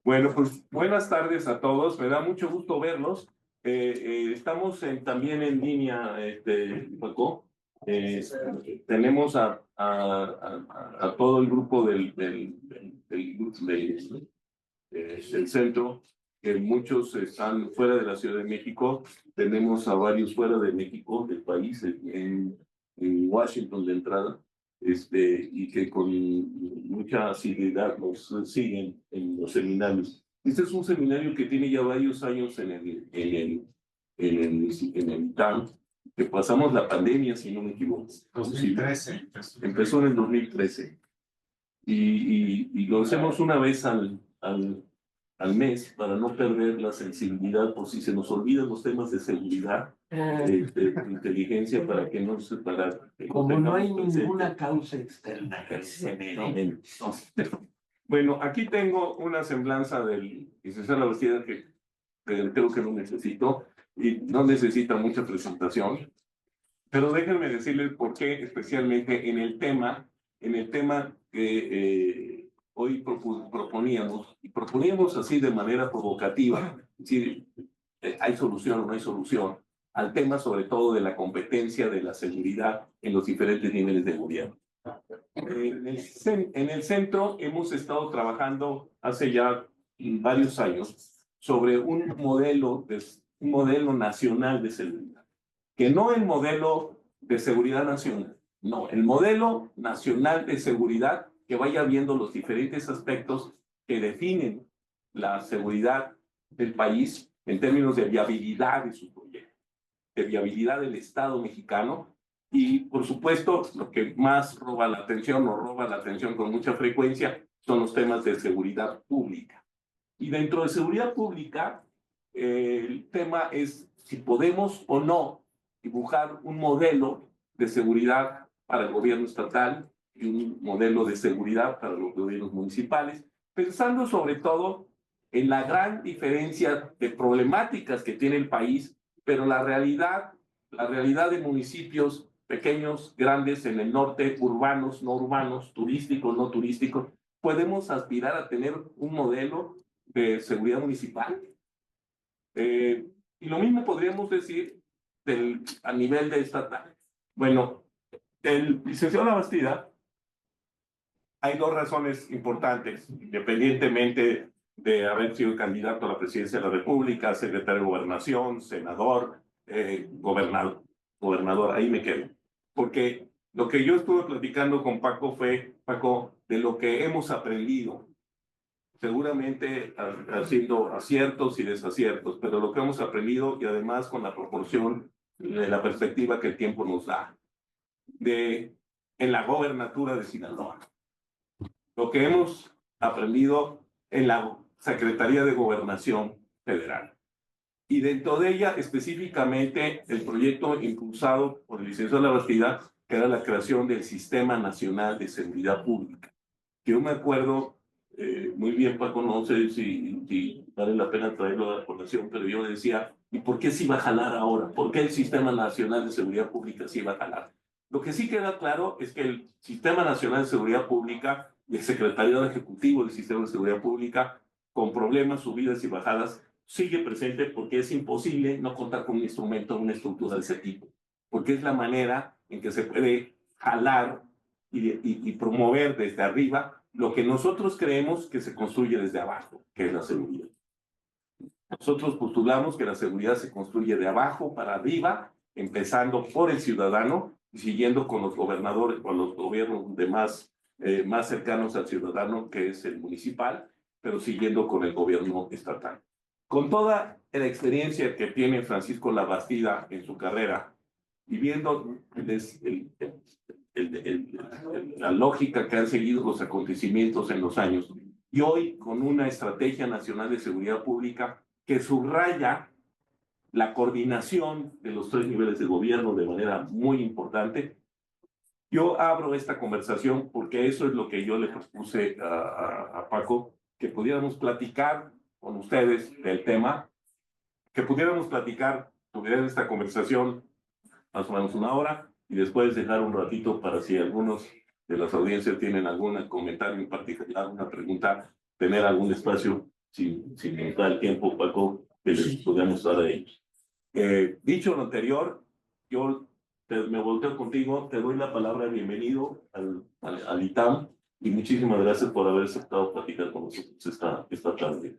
Bueno, pues buenas tardes a todos. Me da mucho gusto verlos. Estamos también en línea, Paco. Tenemos a todo el grupo del centro, que muchos están fuera de la Ciudad de México. Tenemos a varios fuera de México, del país, en Washington de entrada. Y que con mucha asiduidad nos siguen en los seminarios. Este es un seminario que tiene ya varios años en el TAM, que pasamos la pandemia, si no me equivoco. 2013. Empezó en el 2013. Y lo hacemos una vez al mes para no perder la sensibilidad por si se nos olvidan los temas de seguridad, de inteligencia, para que no se para. Como no hay ninguna causa externa que se me Bueno, aquí tengo una semblanza del licenciado Labastida que creo que no necesito y no necesita mucha presentación, pero déjenme decirles por qué, especialmente en el tema que hoy proponíamos así de manera provocativa, es decir, ¿hay solución o no hay solución? Al tema sobre todo de la competencia de la seguridad en los diferentes niveles de gobierno. En el centro hemos estado trabajando hace ya varios años sobre un modelo nacional de seguridad, que no el modelo de seguridad nacional, no, el modelo nacional de seguridad que vaya viendo los diferentes aspectos que definen la seguridad del país en términos de viabilidad de su proyecto, de viabilidad del Estado mexicano. Y, por supuesto, lo que más roba la atención con mucha frecuencia son los temas de seguridad pública. Y dentro de seguridad pública, el tema es si podemos o no dibujar un modelo de seguridad para el gobierno estatal y un modelo de seguridad para los gobiernos municipales, pensando sobre todo en la gran diferencia de problemáticas que tiene el país, pero la realidad de municipios pequeños, grandes en el norte, urbanos, no urbanos, turísticos, no turísticos, podemos aspirar a tener un modelo de seguridad municipal. Y lo mismo podríamos decir a nivel de estatal. Bueno, el licenciado Labastida, hay dos razones importantes, independientemente de haber sido candidato a la presidencia de la República, secretario de Gobernación, senador, gobernador, ahí me quedo. Porque lo que yo estuve platicando con Paco fue, Paco, de lo que hemos aprendido, seguramente haciendo aciertos y desaciertos, pero lo que hemos aprendido y además con la proporción de la perspectiva que el tiempo nos da, en la gobernatura de Sinaloa. Lo que hemos aprendido en la Secretaría de Gobernación Federal. Y dentro de ella, específicamente, el proyecto impulsado por el licenciado Labastida, que era la creación del Sistema Nacional de Seguridad Pública. Yo me acuerdo muy bien, Paco, no sé si vale la pena traerlo a la población, pero yo decía, ¿y por qué se iba a jalar ahora? ¿Por qué el Sistema Nacional de Seguridad Pública se iba a jalar? Lo que sí queda claro es que el Sistema Nacional de Seguridad Pública y el Secretariado Ejecutivo del Sistema de Seguridad Pública, con problemas, subidas y bajadas, sigue presente porque es imposible no contar con un instrumento, una estructura de ese tipo, porque es la manera en que se puede jalar y promover desde arriba lo que nosotros creemos que se construye desde abajo, que es la seguridad. Nosotros postulamos que la seguridad se construye de abajo para arriba, empezando por el ciudadano y siguiendo con los gobernadores, con los gobiernos más cercanos al ciudadano, que es el municipal, pero siguiendo con el gobierno estatal. Con toda la experiencia que tiene Francisco Labastida en su carrera y viendo la lógica que han seguido los acontecimientos en los años, y hoy con una estrategia nacional de seguridad pública que subraya la coordinación de los tres niveles de gobierno de manera muy importante, yo abro esta conversación porque eso es lo que yo le propuse a Paco, que pudiéramos platicar con ustedes del tema, que pudiéramos platicar, tuviera esta conversación más o menos una hora y después dejar un ratito para si algunos de las audiencias tienen algún comentario en particular, una pregunta, tener algún espacio, si nos da el tiempo, Paco, que les podamos dar a ellos. Dicho lo anterior, yo me volteo contigo, te doy la palabra, bienvenido al ITAM y muchísimas gracias por haber aceptado platicar con nosotros esta tarde.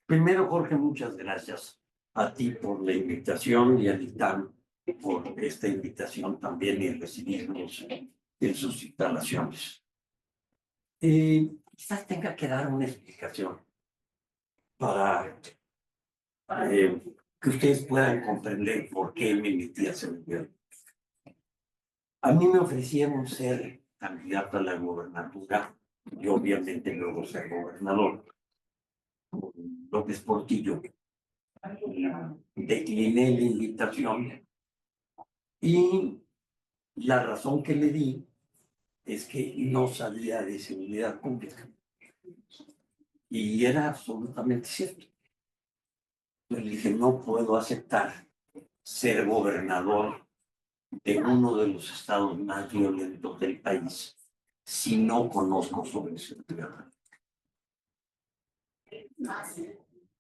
Primero, Jorge, muchas gracias a ti por la invitación y al ITAM por esta invitación también y recibirnos en sus instalaciones. Quizás tenga que dar una explicación para que ustedes puedan comprender por qué me metí a seguridad. A mí me ofrecieron ser candidato a la gobernatura y obviamente luego ser gobernador. López Portillo. Decliné la invitación y la razón que le di es que no sabía de seguridad pública. Y era absolutamente cierto. Yo le dije, no puedo aceptar ser gobernador de uno de los estados más violentos del país si no conozco sobre seguridad.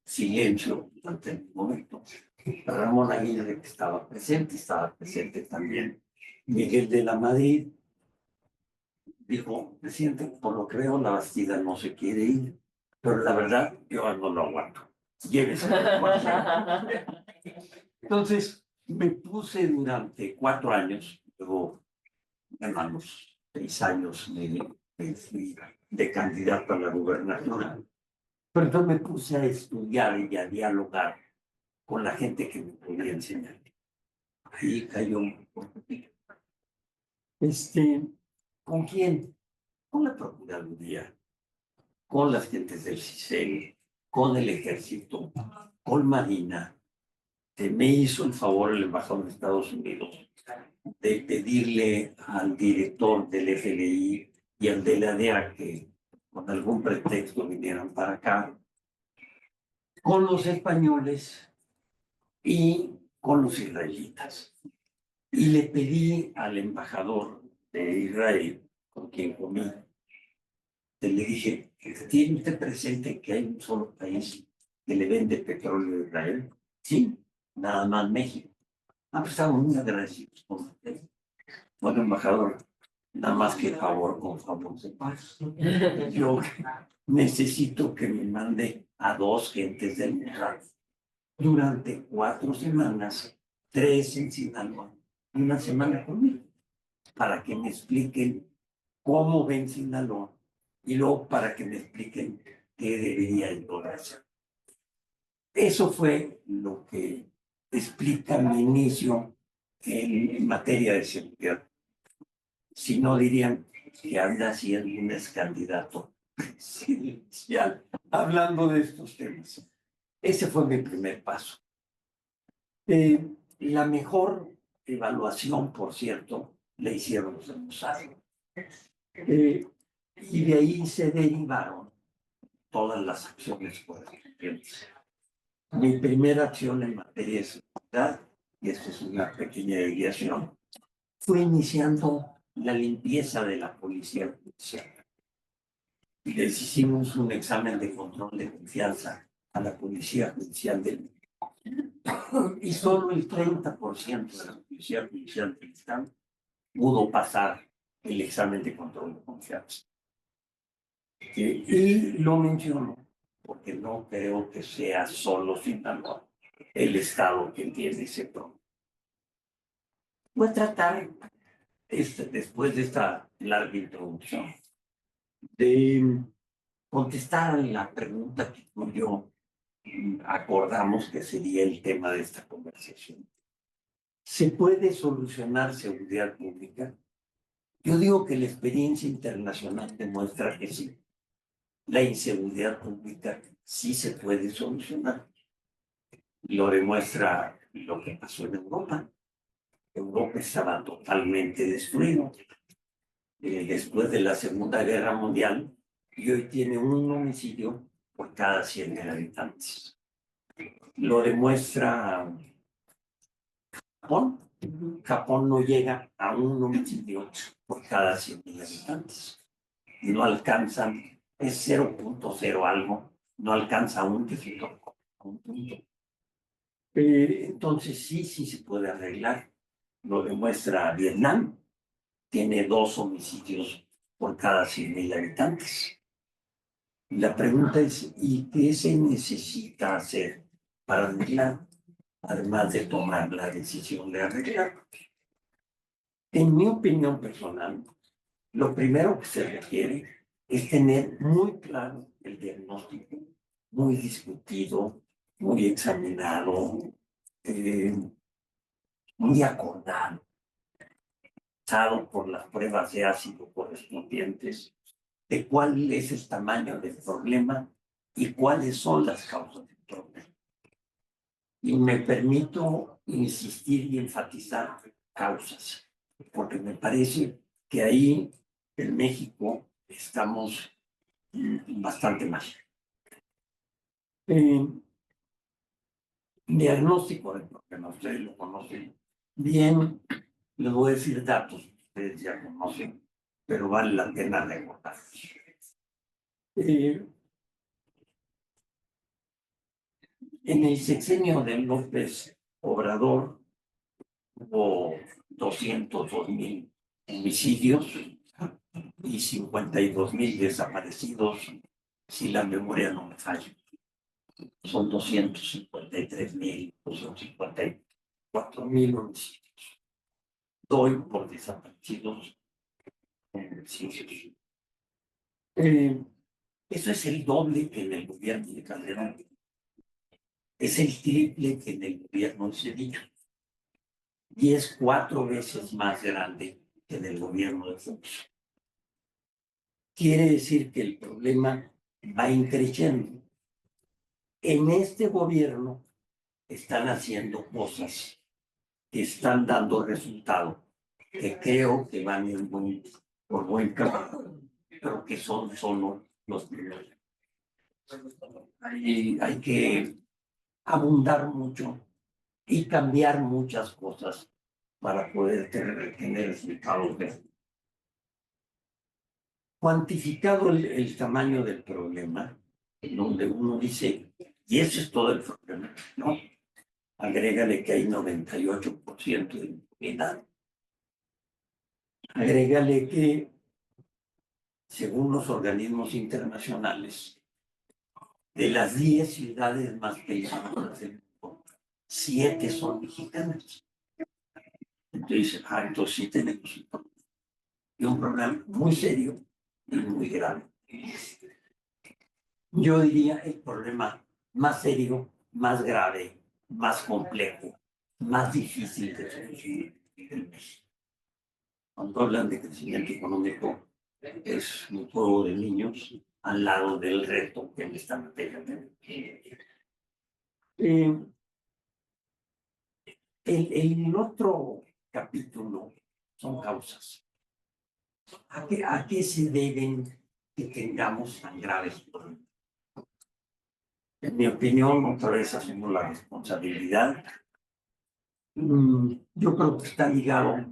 Silencio durante el momento. Ramón Aguirre, que estaba presente también Miguel de la Madrid. Dijo, presidente, por lo que veo, la Bastida no se quiere ir, pero la verdad, yo no lo aguanto. Llévese. Entonces, me puse durante 4 años, luego, a los 6 años, me fui de candidato a la gubernatura. Pero yo me puse a estudiar y a dialogar con la gente que me podía enseñar. Ahí cayó un poco. ¿Con quién? Con la Procuraduría, con las gentes del CISEN, con el Ejército, con Marina. Me hizo el favor el embajador de Estados Unidos de pedirle al director del FBI y al de la DEA que con algún pretexto vinieran para acá, con los españoles y con los israelitas. Y le pedí al embajador de Israel, con quien comí, le dije, ¿tiene usted presente que hay un solo país que le vende petróleo a Israel? Sí, nada más México. Pues estamos muy agradecidos con usted. Bueno, embajador, nada más que favor con favor se pasa. Yo necesito que me mande a 2 gentes del Mossad durante 4 semanas, 3 en Sinaloa, 1 semana conmigo, para que me expliquen cómo ven Sinaloa y luego para que me expliquen qué debería yo hacer. Eso fue lo que explica mi inicio en materia de seguridad. Si no, dirían que anda siendo un ex candidato presidencial hablando de estos temas. Ese fue mi primer paso. La mejor evaluación, por cierto, la hicieron los de Mossad. Y de ahí se derivaron todas las acciones correspondientes. Mi primera acción en materia de seguridad, y esto es una pequeña desviación, fue iniciando la limpieza de la policía judicial. Les hicimos un examen de control de confianza a la policía judicial del y solo el 30% de la policía judicial del Estado pudo pasar el examen de control de confianza. Y lo menciono porque no creo que sea solo Sinaloa el Estado que tiene ese problema. Voy a tratar, después de esta larga introducción, de contestar la pregunta que tú y yo acordamos que sería el tema de esta conversación. ¿Se puede solucionar seguridad pública? Yo digo que la experiencia internacional demuestra que sí. La inseguridad pública sí se puede solucionar. Lo demuestra lo que pasó en Europa. Europa estaba totalmente destruido después de la Segunda Guerra Mundial y hoy tiene un homicidio por cada 100,000 habitantes. Lo demuestra Japón. Japón no llega a un homicidio por cada 100,000 habitantes. No alcanzan es 0.0 algo, no alcanza a un dígito, a un punto. Entonces sí se puede arreglar. Lo demuestra Vietnam. Tiene 2 homicidios por cada 100,000 habitantes. La pregunta es, ¿y qué se necesita hacer para arreglar? Además de tomar la decisión de arreglar. En mi opinión personal, lo primero que se requiere es tener muy claro el diagnóstico, muy discutido, muy examinado, muy acordado, pasado por las pruebas de ácido correspondientes, de cuál es el tamaño del problema y cuáles son las causas del problema. Y me permito insistir y enfatizar causas, porque me parece que ahí en México estamos bastante mal. Diagnóstico del problema, ustedes lo conocen bien, les voy a decir datos que ustedes ya conocen, pero vale la pena recordarlos. En el sexenio de López Obrador hubo 202,000 homicidios y 52,000 desaparecidos, si la memoria no me falla. Son 253,000, o son 54,000 homicidios. Doy por desaparecidos homicidios. Eso es el doble que en el gobierno de Calderón. Es el triple que en el gobierno de Cedillo. Y es 4 veces más grande que en el gobierno de Fox. Quiere decir que el problema va increciendo. En este gobierno están haciendo cosas que están dando resultado, que creo que van por buen camino, pero que son solo los primeros. Hay que abundar mucho y cambiar muchas cosas para poder tener resultados. Cuantificado el tamaño del problema, donde uno dice, y eso es todo el problema, ¿no? Agrégale que hay 98% de impunidad. Agrégale que, según los organismos internacionales, de las 10 ciudades más peligrosas del mundo, 7 son mexicanas. Entonces, entonces sí tenemos un problema muy serio y muy grave. Yo diría el problema más serio, más grave, más complejo, más difícil de solucionar. Cuando hablan de crecimiento económico, es un juego de niños al lado del reto que en esta materia. El otro capítulo son causas. ¿A qué se deben que tengamos tan graves problemas? En mi opinión, otra vez asumo la responsabilidad. Yo creo que está ligado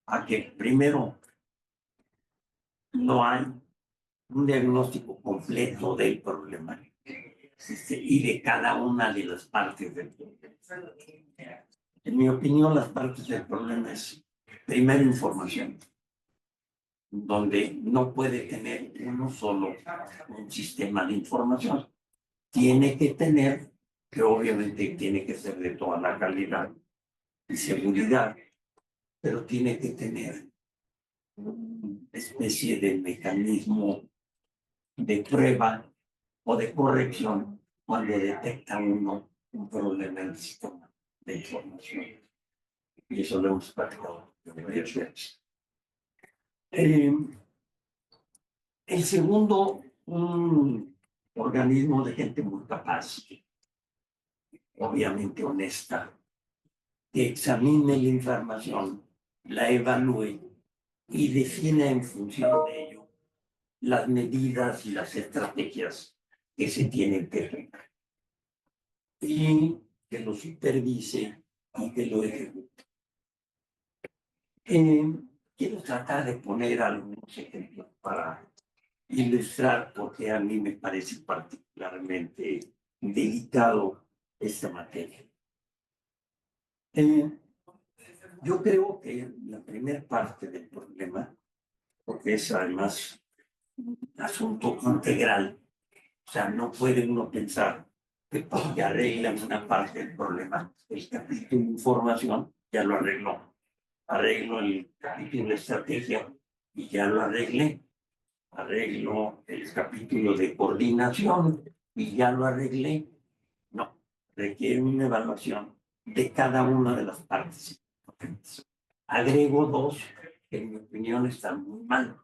a que primero no hay un diagnóstico completo del problema y de cada una de las partes del problema. En mi opinión, las partes del problema es primero información, donde no puede tener uno solo un sistema de información. Tiene que tener, que obviamente tiene que ser de toda la calidad y seguridad, pero tiene que tener una especie de mecanismo de prueba o de corrección cuando detecta uno un problema en el sistema de información. Y eso lo hemos platicado varias veces. El segundo, un organismo de gente muy capaz, obviamente honesta, que examine la información, la evalúe y defina en función de ello las medidas y las estrategias que se tienen que tomar. Y que lo supervise y que lo ejecute. Quiero tratar de poner algunos ejemplos para ilustrar por qué a mí me parece particularmente delicado esta materia. Yo creo que la primera parte del problema, porque es además un asunto integral, o sea, no puede uno pensar que porque arreglan una parte del problema, el capítulo de información ya lo arregló. Arreglo el capítulo de estrategia y ya lo arreglé. Arreglo el capítulo de coordinación y ya lo arreglé. No, requiere una evaluación de cada una de las partes. Agrego dos que en mi opinión están muy mal,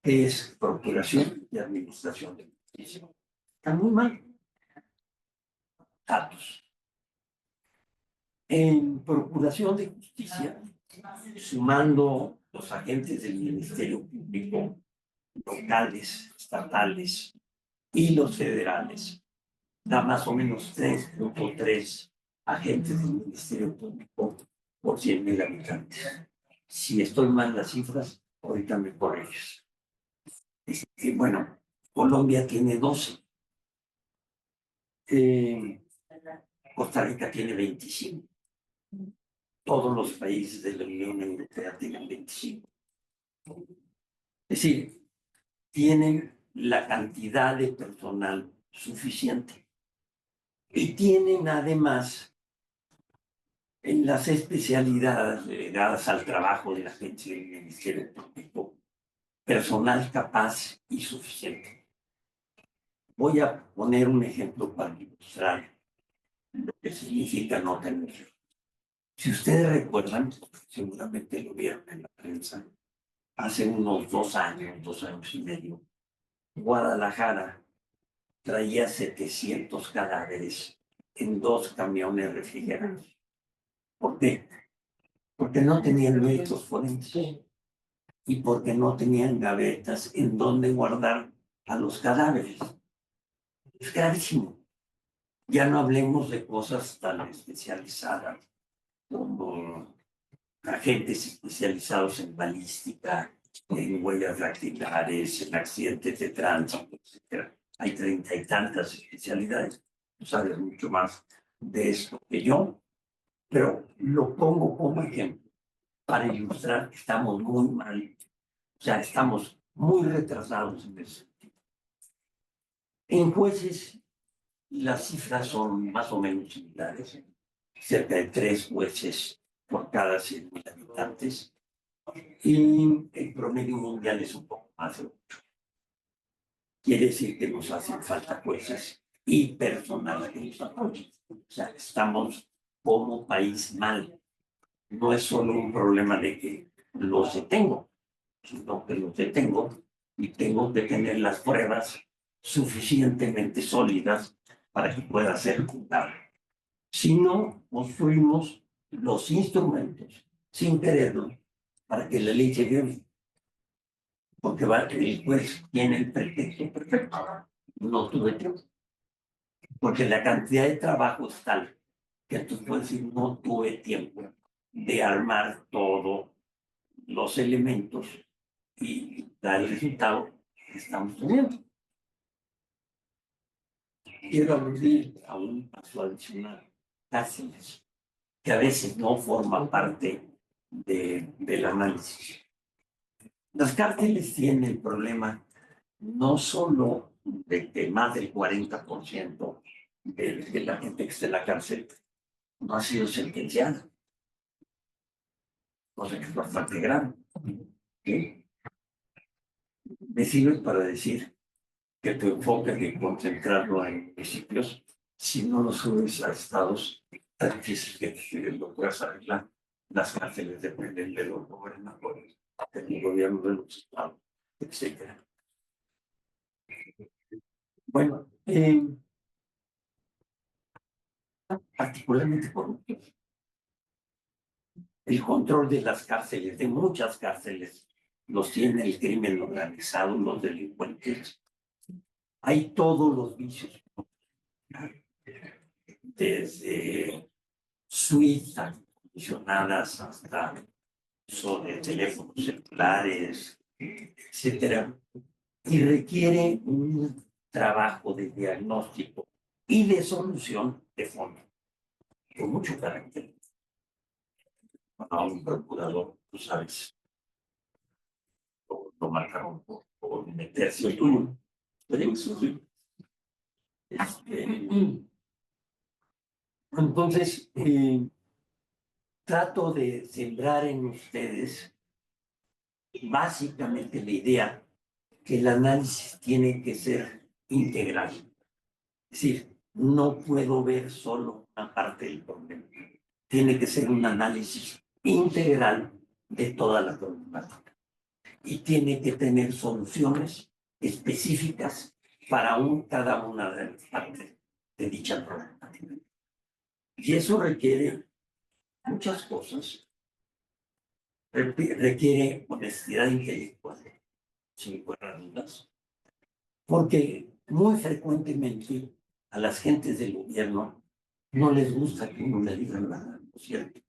que es procuración y administración de justicia. Están muy mal. Datos. En procuración de justicia, sumando los agentes del Ministerio Público, locales, estatales y los federales, da más o menos 3.3 agentes del Ministerio Público por 100,000 habitantes. Si estoy mal en las cifras, ahorita me corriges. Y bueno, Colombia tiene 12. Costa Rica tiene 25. Todos los países de la Unión Europea tienen 25. Es decir, tienen la cantidad de personal suficiente. Y tienen además en las especialidades ligadas al trabajo de la gente del Ministerio Público, personal capaz y suficiente. Voy a poner un ejemplo para ilustrar lo que significa no tenerlo. Si ustedes recuerdan, seguramente lo vieron en la prensa, hace unos 2 años y medio, Guadalajara traía 700 cadáveres en 2 camiones refrigerados. ¿Por qué? Porque no tenían médicos forenses y porque no tenían gavetas en donde guardar a los cadáveres. Es gravísimo. Ya no hablemos de cosas tan especializadas como agentes especializados en balística, en huellas dactilares, en accidentes de tránsito, etc. Hay 30 y tantas especialidades. Tú sabes mucho más de esto que yo, pero lo pongo como ejemplo para ilustrar que estamos muy mal, o sea, estamos muy retrasados en ese sentido. En jueces, las cifras son más o menos similares, cerca de 3 jueces por cada 100,000 habitantes, y el promedio mundial es un poco más de 8. Quiere decir que nos hacen falta jueces y personal que nos apoye. O sea, estamos como país mal. No es solo un problema de que los detengo, sino que los detengo y tengo que tener las pruebas suficientemente sólidas para que pueda ser juzgado. Si no, construimos los instrumentos sin quererlo para que la ley se viole. Porque el juez tiene el pretexto perfecto. No tuve tiempo. Porque la cantidad de trabajo es tal que tú puedes decir, no tuve tiempo de armar todos los elementos y dar el resultado que estamos teniendo. Quiero aludir a un paso adicional, cárceles, que a veces no forman parte del análisis. Las cárceles tienen el problema no solo de que más del 40% de la gente que está en la cárcel no ha sido sentenciada, cosa que es bastante grave. ¿Sí? Me sirve para decir que tu enfoque de concentrarlo en municipios, si no lo subes a estados, es difícil que lo puedas arreglar. Las cárceles dependen de los gobernadores, del gobierno de los estados, etc. Bueno, particularmente por el control de las cárceles, de muchas cárceles, los tiene el crimen organizado, los delincuentes. Hay todos los vicios, desde suites acondicionadas hasta uso de teléfonos celulares, etcétera, y requiere un trabajo de diagnóstico y de solución de fondo, con mucho carácter. A un procurador, tú sabes, lo marcaron por meterse el tuyo. Entonces, trato de sembrar en ustedes básicamente la idea que el análisis tiene que ser integral. Es decir, no puedo ver solo una parte del problema. Tiene que ser un análisis integral de toda la problemática. Y tiene que tener soluciones específicas para cada una de las partes de dicha problemática. Y eso requiere muchas cosas. Requiere honestidad intelectual, sin lugar a dudas, porque muy frecuentemente a las gentes del gobierno no les gusta que uno le diga nada, ¿no es cierto?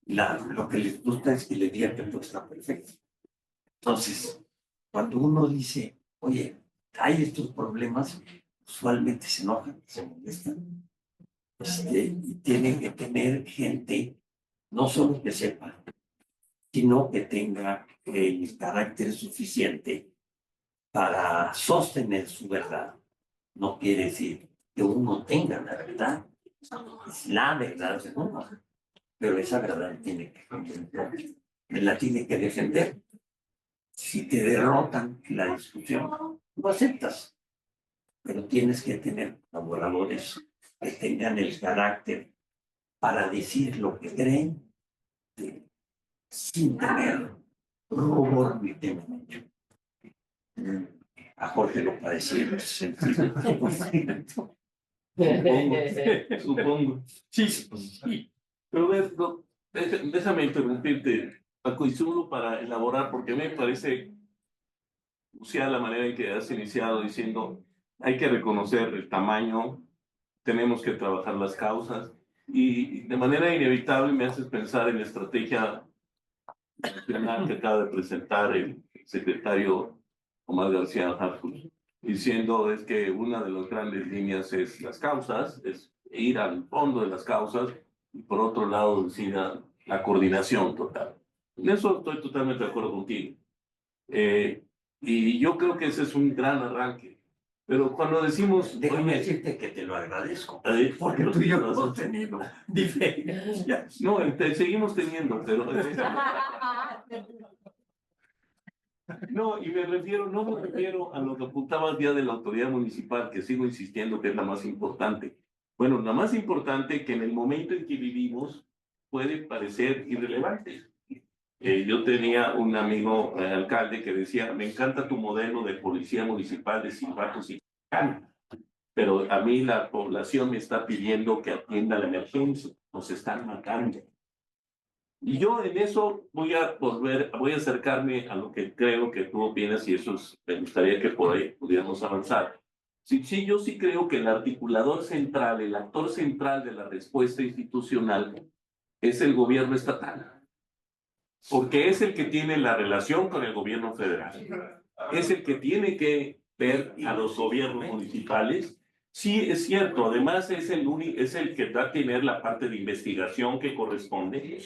Lo que les gusta es que le diga que todo está perfecto. Entonces, cuando uno dice, oye, hay estos problemas, usualmente se enojan, se molestan. Y tienen que tener gente, no solo que sepa, sino que tenga el carácter suficiente para sostener su verdad. No quiere decir que uno tenga la verdad, es la verdad de uno, pero esa verdad tiene que la tiene que defender. Si te derrotan en la discusión, lo aceptas, pero tienes que tener colaboradores que tengan el carácter para decir lo que creen sin tener rubor ni temor. A Jorge lo padecí en ese sentido. Supongo. Sí, sí. Pero déjame interrumpirte, Paco, y solo para elaborar, porque me parece crucial la manera en que has iniciado diciendo hay que reconocer el tamaño, tenemos que trabajar las causas, y de manera inevitable me haces pensar en la estrategia nacional que acaba de presentar el secretario Omar García Harfuch, diciendo es que una de las grandes líneas es las causas, es ir al fondo de las causas, y por otro lado decida la coordinación total. En eso estoy totalmente de acuerdo contigo. Y yo creo que ese es un gran arranque. Pero cuando decimos... Déjame decirte que te lo agradezco, porque los tú y yo hemos tenido diferencias. No, seguimos teniendo, pero... No, y no me refiero a lo que apuntabas ya de la autoridad municipal, que sigo insistiendo que es la más importante. Bueno, la más importante que en el momento en que vivimos puede parecer irrelevante. Yo tenía un amigo alcalde que decía, me encanta tu modelo de policía municipal de silbatos y caña, pero a mí la población me está pidiendo que atienda la emergencia, nos están matando. Y yo en eso voy a acercarme a lo que creo que tú opinas y me gustaría que por ahí pudiéramos avanzar. Sí, yo sí creo que el articulador central, el actor central de la respuesta institucional es el gobierno estatal, porque es el que tiene la relación con el gobierno federal, es el que tiene que ver a los gobiernos municipales. Sí, es cierto, además es el que va a tener la parte de investigación que corresponde.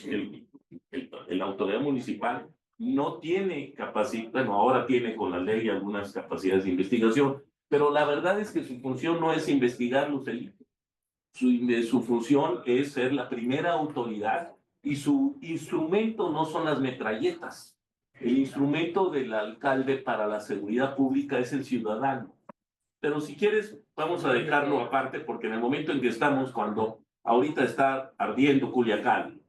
La autoridad municipal no tiene capacidad, bueno, ahora tiene con la ley algunas capacidades de investigación, pero la verdad es que su función no es investigar los delitos. Su función es ser la primera autoridad y su instrumento no son las metralletas. El instrumento del alcalde para la seguridad pública es el ciudadano. Pero si quieres, vamos a dejarlo aparte porque en el momento en que estamos, cuando ahorita está ardiendo Culiacán,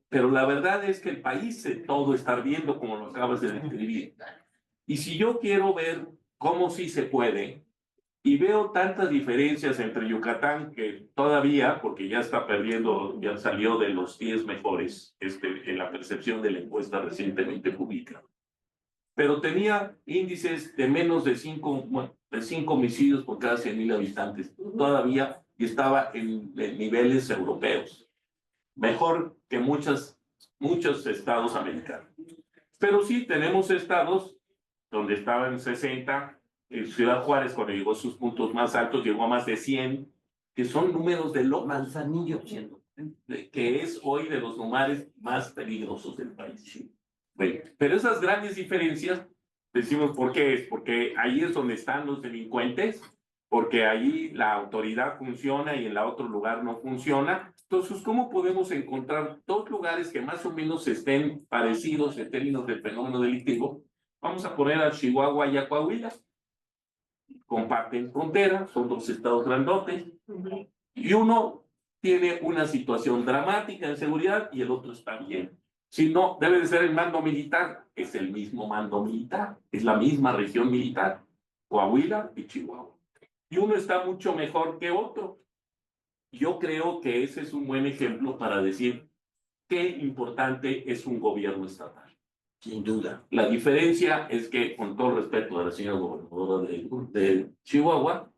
pero la verdad es que el país todo está ardiendo como lo acabas de describir. Y si yo quiero ver cómo sí se puede, y veo tantas diferencias entre Yucatán que todavía, porque ya está perdiendo, ya salió de los 10 mejores en la percepción de la encuesta recientemente publicada. Pero tenía índices de menos de 5 homicidios por cada 100,000 habitantes todavía y estaba en niveles europeos. Mejor que muchos estados americanos. Pero sí tenemos estados donde estaba en 60, Ciudad Juárez, cuando llegó a sus puntos más altos, llegó a más de 100, que son números de locos. Manzanillo siendo. Que es hoy de los lugares más peligrosos del país. Bueno, pero esas grandes diferencias, decimos por qué es, porque ahí es donde están los delincuentes, porque ahí la autoridad funciona y en la otro lugar no funciona. Entonces, ¿cómo podemos encontrar dos lugares que más o menos estén parecidos en términos del fenómeno delictivo? Vamos a poner a Chihuahua y a Coahuila. Comparten frontera, son dos estados grandotes, y uno tiene una situación dramática en seguridad y el otro está bien. Si no, debe de ser el mando militar, es el mismo mando militar, es la misma región militar, Coahuila y Chihuahua. Y uno está mucho mejor que otro. Yo creo que ese es un buen ejemplo para decir qué importante es un gobierno estatal. Sin duda. La diferencia es que, con todo respeto a la señora gobernadora de Chihuahua,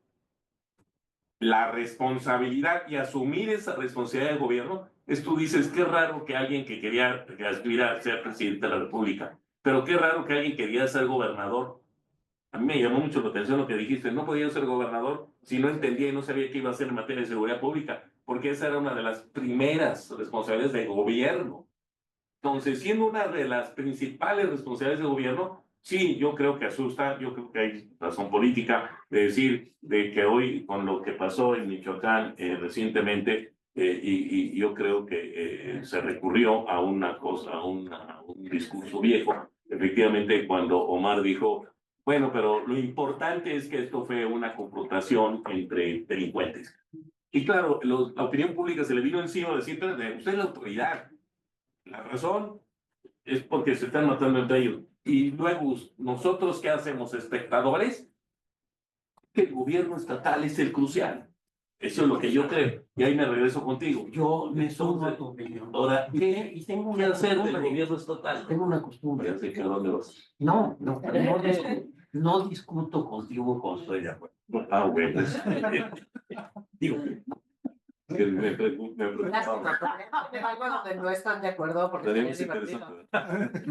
la responsabilidad y asumir esa responsabilidad del gobierno es, tú dices, qué raro que alguien que quería que aspira a ser presidente de la República, pero qué raro que alguien quería ser gobernador. A mí me llamó mucho la atención lo que dijiste, no podía ser gobernador si no entendía y no sabía qué iba a hacer en materia de seguridad pública, porque esa era una de las primeras responsabilidades del gobierno. Entonces, siendo una de las principales responsabilidades del gobierno, sí, yo creo que asusta, yo creo que hay razón política de decir de que hoy, con lo que pasó en Michoacán recientemente, y yo creo que se recurrió a una cosa, a un discurso viejo, efectivamente, cuando Omar dijo, bueno, pero lo importante es que esto fue una confrontación entre delincuentes. Y claro, la opinión pública se le vino encima a decir, pero usted es la autoridad. La razón es porque se están matando entre ellos. Y luego, ¿nosotros qué hacemos? Espectadores, que el gobierno estatal es el crucial. Eso es lo que yo creo. Y ahí me regreso contigo. Yo me sumo a tu opinión. Ahora, Y tengo ¿qué una hacer del costumbre. gobierno estatal? Tengo una costumbre. Ya sé que a dónde vas. No discuto contigo cuando estoy de acuerdo. Ah, bueno. Digo, Que me preocupaba. Algo donde no están de acuerdo porque Estaría es muy divertido. interesante.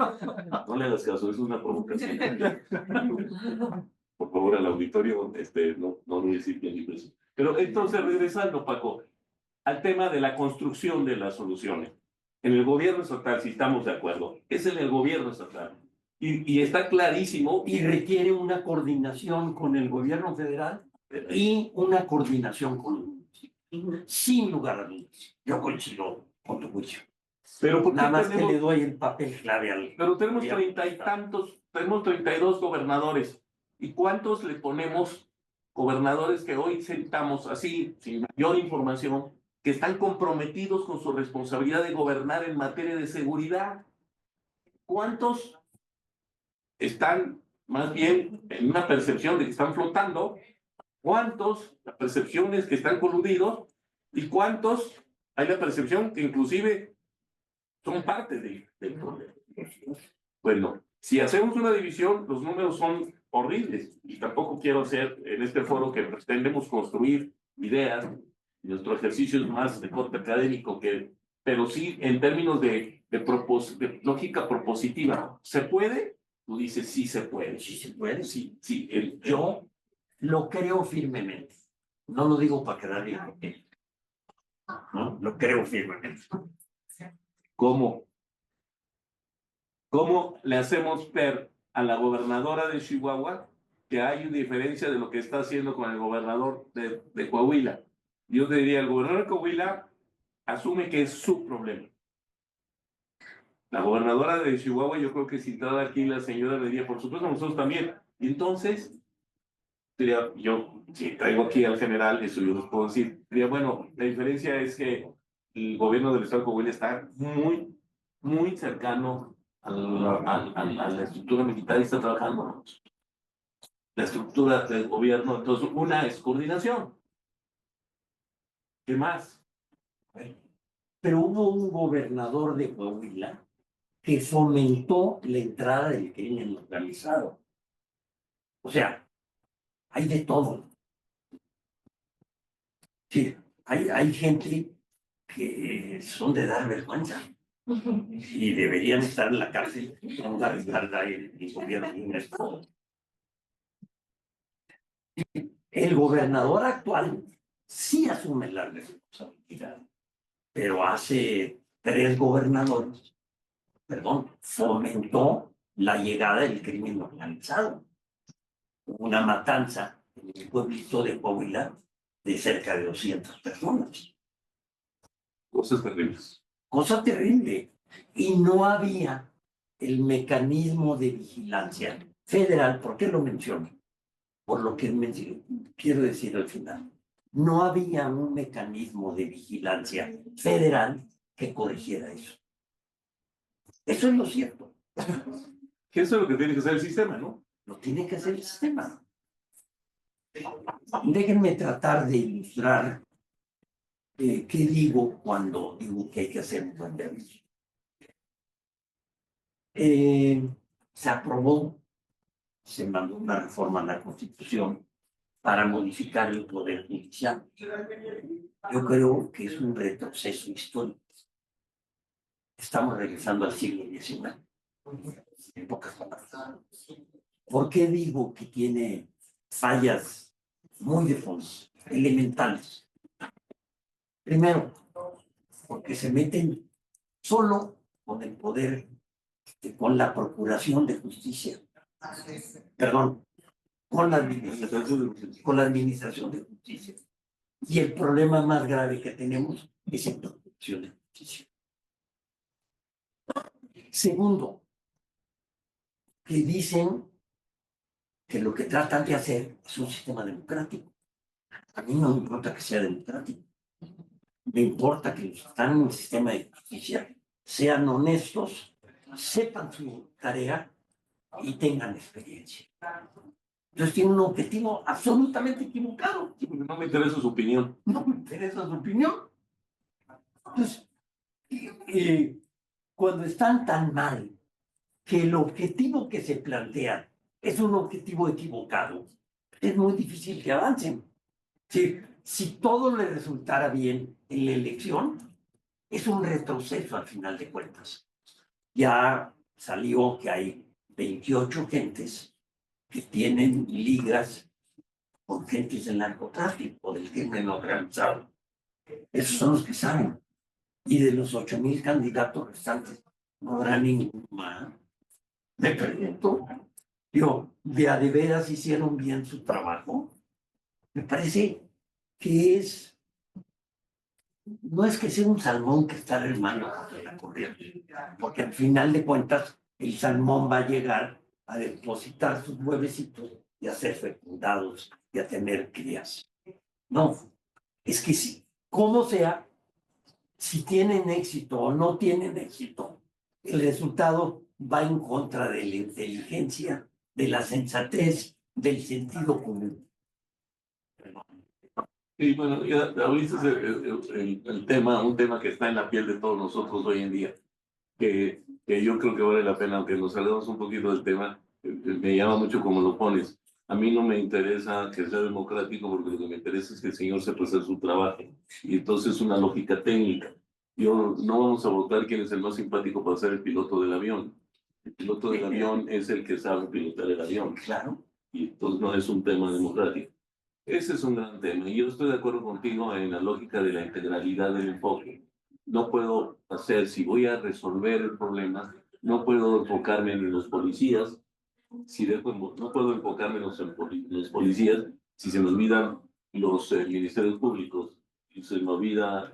No le hagas caso, es una provocación. Por favor, al auditorio, no voy a decir quién dijo eso. Pero entonces, regresando, Paco, al tema de la construcción de las soluciones. En el gobierno estatal, si estamos de acuerdo, es en el gobierno estatal. Y está clarísimo. y requiere una coordinación con el gobierno federal y una coordinación con el municipio. Sin lugar a dudas. Yo coincido con tu juicio. Pero ¿por qué Nada más que tenemos- le doy el papel clave al. Pero tenemos gobierno 30 y estatal. tantos, tenemos 32 gobernadores. ¿Y cuántos le ponemos gobernadores que hoy sentamos así, sin mayor información, que están comprometidos con su responsabilidad de gobernar en materia de seguridad? ¿Cuántos están más bien en una percepción de que están flotando? ¿Cuántos la percepción es que están coludidos? ¿Y cuántos hay la percepción que inclusive son parte del problema? Bueno, si hacemos una división, los números son horribles. Y tampoco quiero hacer en este foro que pretendemos construir ideas. Nuestro ejercicio es más de corte académico, pero sí en términos de lógica propositiva. ¿Se puede? Tú dices, sí se puede. Sí se puede. Sí, sí. Yo lo creo firmemente. No lo digo para quedar bien. ¿No? Lo creo firmemente. ¿Cómo? ¿Cómo le hacemos ver a la gobernadora de Chihuahua que hay una diferencia de lo que está haciendo con el gobernador de Coahuila? Yo te diría, el gobernador de Coahuila asume que es su problema. La gobernadora de Chihuahua, yo creo que si entrara aquí la señora le diría, por supuesto, nosotros también. Y entonces, diría, yo, si traigo aquí al general, eso yo les puedo decir, diría, bueno, la diferencia es que el gobierno del estado de Coahuila está muy, muy cercano a la estructura militar y está trabajando. La estructura del gobierno, entonces, una es coordinación. ¿Qué más? Pero hubo un gobernador de Coahuila que fomentó la entrada del crimen organizado. O sea, hay de todo. Sí, hay gente que son de dar vergüenza. y deberían estar en la cárcel, vamos a respaldar el gobierno de Ernesto. El gobernador actual sí asume la responsabilidad, pero hace 3 gobernadores, perdón, fomentó la llegada del crimen organizado. Una matanza en el pueblito de Coahuila de cerca de 200 personas. Cosas terribles. Cosa terrible. Y no había el mecanismo de vigilancia federal. ¿Por qué lo menciono? Por lo que quiero decir al final. No había un mecanismo de vigilancia federal que corrigiera eso. Eso es lo cierto. Que eso es lo que tiene que hacer el sistema, ¿no? Lo tiene que hacer el sistema. Déjenme tratar de ilustrar qué digo cuando digo que hay que hacer un buen derecho. Se aprobó, se mandó una reforma a la Constitución para modificar el Poder Judicial. Yo creo que es un retroceso histórico. Estamos regresando al siglo XIX, en pocas palabras. ¿Por qué digo que tiene fallas muy de fondo, elementales? Primero, porque se meten solo con el poder, con la procuración de justicia. Perdón, con la administración de justicia. Y el problema más grave que tenemos es en procuración de justicia. Segundo, que dicen que lo que tratan de hacer es un sistema democrático. A mí no me importa que sea democrático. Me importa que los que están en el sistema de justicia sean honestos, sepan su tarea y tengan experiencia. Entonces tienen un objetivo absolutamente equivocado. No me interesa su opinión. No me interesa su opinión. Entonces, cuando están tan mal que el objetivo que se plantea es un objetivo equivocado, es muy difícil que avancen. Si todo le resultara bien en la elección, es un retroceso al final de cuentas. Ya salió que hay 28 gentes que tienen ligas con gentes del narcotráfico, del crimen organizado. Esos son los que saben. Y de los 8,000 candidatos restantes, no habrá ninguno más. Me pregunto, ¿de veras hicieron bien su trabajo? Me parece que no es que sea un salmón que está remando contra la corriente, porque al final de cuentas el salmón va a llegar a depositar sus huevecitos y a ser fecundados y a tener crías. No, es que sí, como sea, si tienen éxito o no tienen éxito, el resultado va en contra de la inteligencia, de la sensatez, del sentido común. Y bueno, ya ahorita es el tema, un tema que está en la piel de todos nosotros hoy en día, que yo creo que vale la pena, aunque nos salgamos un poquito del tema, me llama mucho como lo pones. A mí no me interesa que sea democrático porque lo que me interesa es que el señor sepa hacer su trabajo. Y entonces una lógica técnica. No vamos a votar quién es el más simpático para ser el piloto del avión. El piloto del avión es el que sabe pilotar el avión. Claro. Y entonces no es un tema democrático. Ese es un gran tema y yo estoy de acuerdo contigo en la lógica de la integralidad del enfoque. No puedo si voy a resolver el problema, no puedo enfocarme en los policías, no puedo enfocarme en los policías si se me olvidan los ministerios públicos, si se me olvidan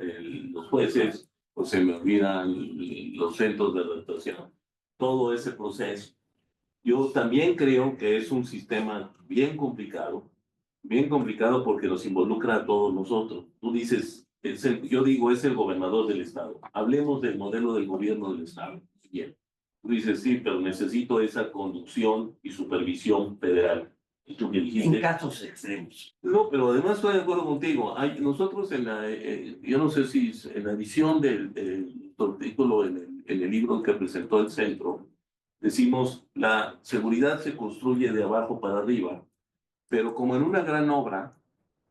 los jueces o se me olvidan los centros de redactación. Todo ese proceso. Yo también creo que es un sistema bien complicado porque nos involucra a todos nosotros. Tú dices, yo digo, es el gobernador del estado. Hablemos del modelo del gobierno del estado. Bien. Tú dices, sí, pero necesito esa conducción y supervisión federal. ¿Y tú qué dijiste? En casos extremos. No, pero además estoy de acuerdo contigo. Nosotros yo no sé si en la edición del artículo en el libro que presentó el centro, decimos, la seguridad se construye de abajo para arriba, pero como en una gran obra,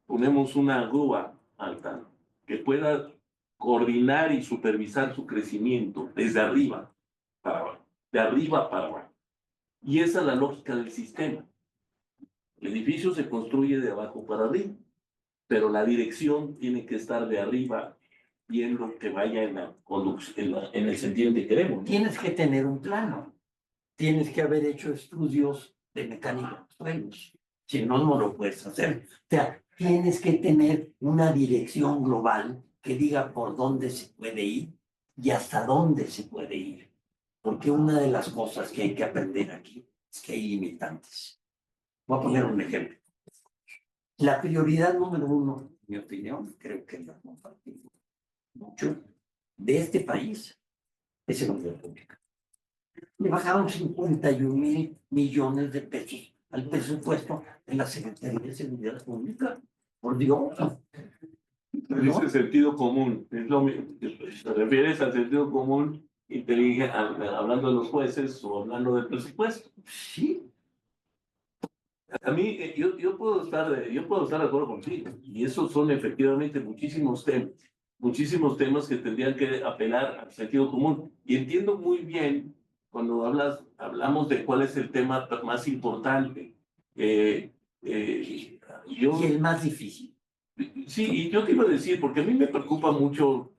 ponemos una grúa alta que pueda coordinar y supervisar su crecimiento desde arriba para abajo, de arriba para abajo. Y esa es la lógica del sistema. El edificio se construye de abajo para arriba, pero la dirección tiene que estar de arriba viendo que vaya en la conducción, en el sentido que queremos, ¿no? Tienes que tener un plano. Tienes que haber hecho estudios de mecánica de suelos. Si no, no lo puedes hacer. O sea, tienes que tener una dirección global que diga por dónde se puede ir y hasta dónde se puede ir. Porque una de las cosas que hay que aprender aquí es que hay limitantes. Voy a poner un ejemplo. La prioridad número uno, en mi opinión, creo que la compartimos mucho, de este país es seguridad pública. Le bajaron 51,000 millones de pesos al presupuesto de la Secretaría de Seguridad Pública. Por Dios. Dice sentido común, es lo mismo. ¿Te refieres al sentido común inteligente, hablando de los jueces o hablando del presupuesto? Sí. A mí, yo puedo estar de acuerdo contigo, y esos son efectivamente muchísimos temas que tendrían que apelar al sentido común. Y entiendo muy bien cuando hablamos de cuál es el tema más importante. Y el más difícil. Sí, y yo te iba a decir, porque a mí me preocupa mucho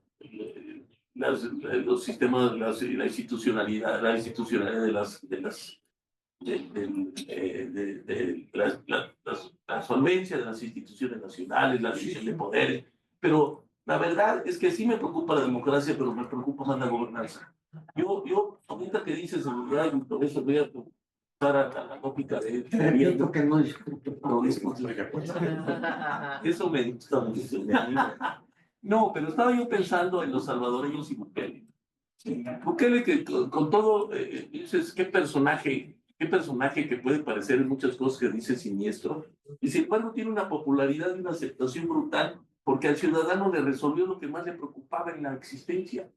los sistemas, la institucionalidad la solvencia de las instituciones nacionales, la división de poderes, pero la verdad es que sí me preocupa la democracia, pero me preocupa más la gobernanza. Yo ahorita que dices seguridad, y por eso voy a pasar a la lógica de Repito que no discuto. no discuto. Eso me gusta mucho. No, pero estaba yo pensando en los salvadoreños y Bukele. Bukele que con todo, dices, qué personaje que puede parecer en muchas cosas que dice siniestro, y sin embargo tiene una popularidad y una aceptación brutal, porque al ciudadano le resolvió lo que más le preocupaba en la existencia.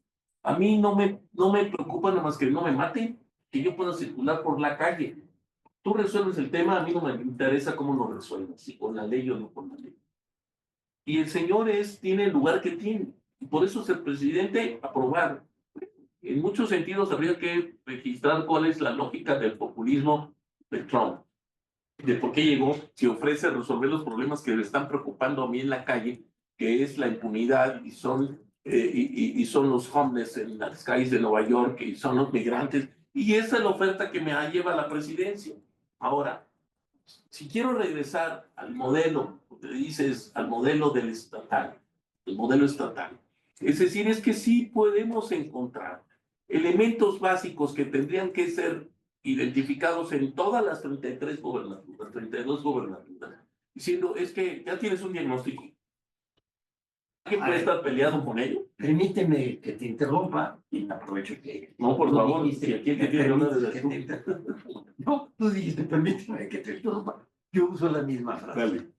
A mí no me preocupa nada más que no me maten, que yo pueda circular por la calle. Tú resuelves el tema, a mí no me interesa cómo lo resuelvas, si con la ley o no con la ley. Y el señor tiene el lugar que tiene, y por eso es el presidente aprobar. En muchos sentidos habría que registrar cuál es la lógica del populismo de Trump, de por qué llegó, si ofrece resolver los problemas que le están preocupando a mí en la calle, que es la impunidad y son los homeless en las calles de Nueva York y son los migrantes, y esa es la oferta que me lleva a la presidencia. Ahora, si quiero regresar al modelo, te dices, al modelo del estatal, el modelo estatal, es decir, es que sí podemos encontrar elementos básicos que tendrían que ser identificados en todas las 32 gobernaturas, diciendo, es que ya tienes un diagnóstico. ¿Alguien puede estar peleado con ello? Permíteme que te interrumpa y aprovecho que... No, por favor, dijiste, si aquí me te tiene una permites de que te- No, tú dijiste, permíteme que te interrumpa. Yo uso la misma frase.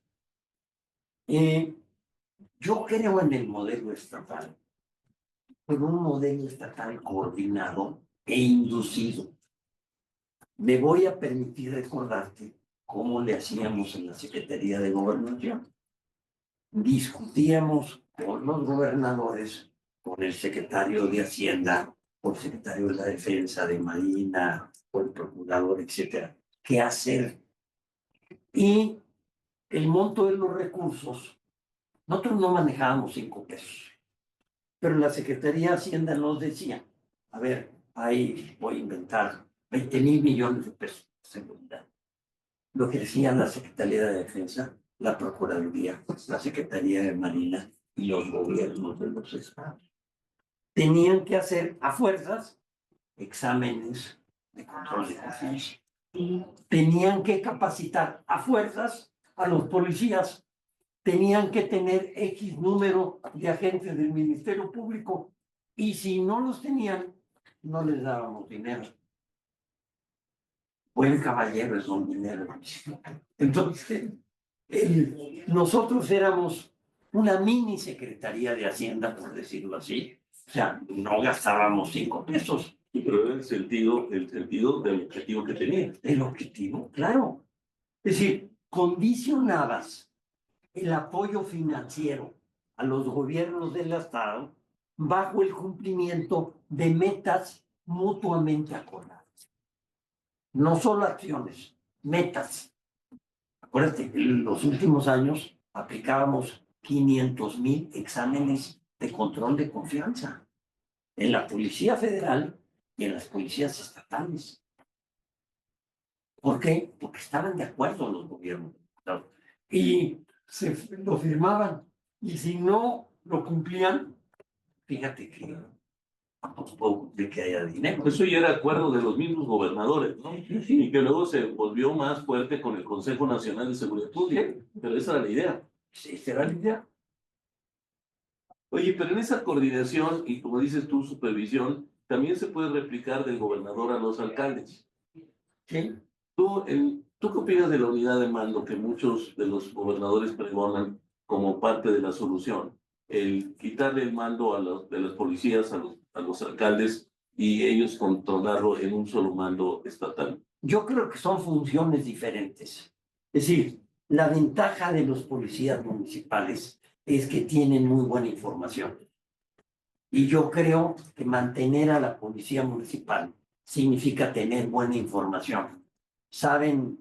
Dale. Yo creo en el modelo estatal, pero un modelo estatal coordinado e inducido. Me voy a permitir recordarte cómo le hacíamos en la Secretaría de Gobernación. Discutíamos con los gobernadores, con el secretario de Hacienda, con el secretario de la Defensa, de Marina, con el procurador, etcétera, qué hacer. Y el monto de los recursos, nosotros no manejábamos 5 pesos, pero la Secretaría de Hacienda nos decía, a ver, ahí voy a inventar 20,000 millones de pesos de seguridad. Lo que decía la Secretaría de Defensa, la Procuraduría, la Secretaría de Marina y los gobiernos de los estados. Tenían que hacer a fuerzas exámenes de control de conciencia. Tenían que capacitar a fuerzas a los policías. Tenían que tener X número de agentes del Ministerio Público. Y si no los tenían, no les dábamos dinero. Buen caballero es don dinero. Entonces, nosotros éramos una mini secretaría de Hacienda, por decirlo así. O sea, no gastábamos 5 pesos. Pero era el sentido del objetivo que tenía. El objetivo, claro. Es decir, condicionabas el apoyo financiero a los gobiernos del Estado bajo el cumplimiento de metas mutuamente acordadas. No solo acciones, metas. Acuérdate que en los últimos años aplicábamos 500,000 exámenes de control de confianza en la Policía Federal y en las policías estatales. ¿Por qué? Porque estaban de acuerdo los gobiernos. Y lo firmaban. Y si no lo cumplían, fíjate que tampoco de que haya dinero. Eso ya era acuerdo de los mismos gobernadores, ¿no? Y que luego se volvió más fuerte con el Consejo Nacional de Seguridad Pública. Pero esa era la idea. Sí, esa era la idea. Oye, pero en esa coordinación y como dices tú, supervisión, también se puede replicar del gobernador a los alcaldes. Sí. ¿Tú qué opinas de la unidad de mando que muchos de los gobernadores pregonan como parte de la solución? El quitarle el mando de las policías a los alcaldes y ellos controlarlo en un solo mando estatal. Yo creo que son funciones diferentes. Es decir, la ventaja de los policías municipales es que tienen muy buena información. Y yo creo que mantener a la policía municipal significa tener buena información. Saben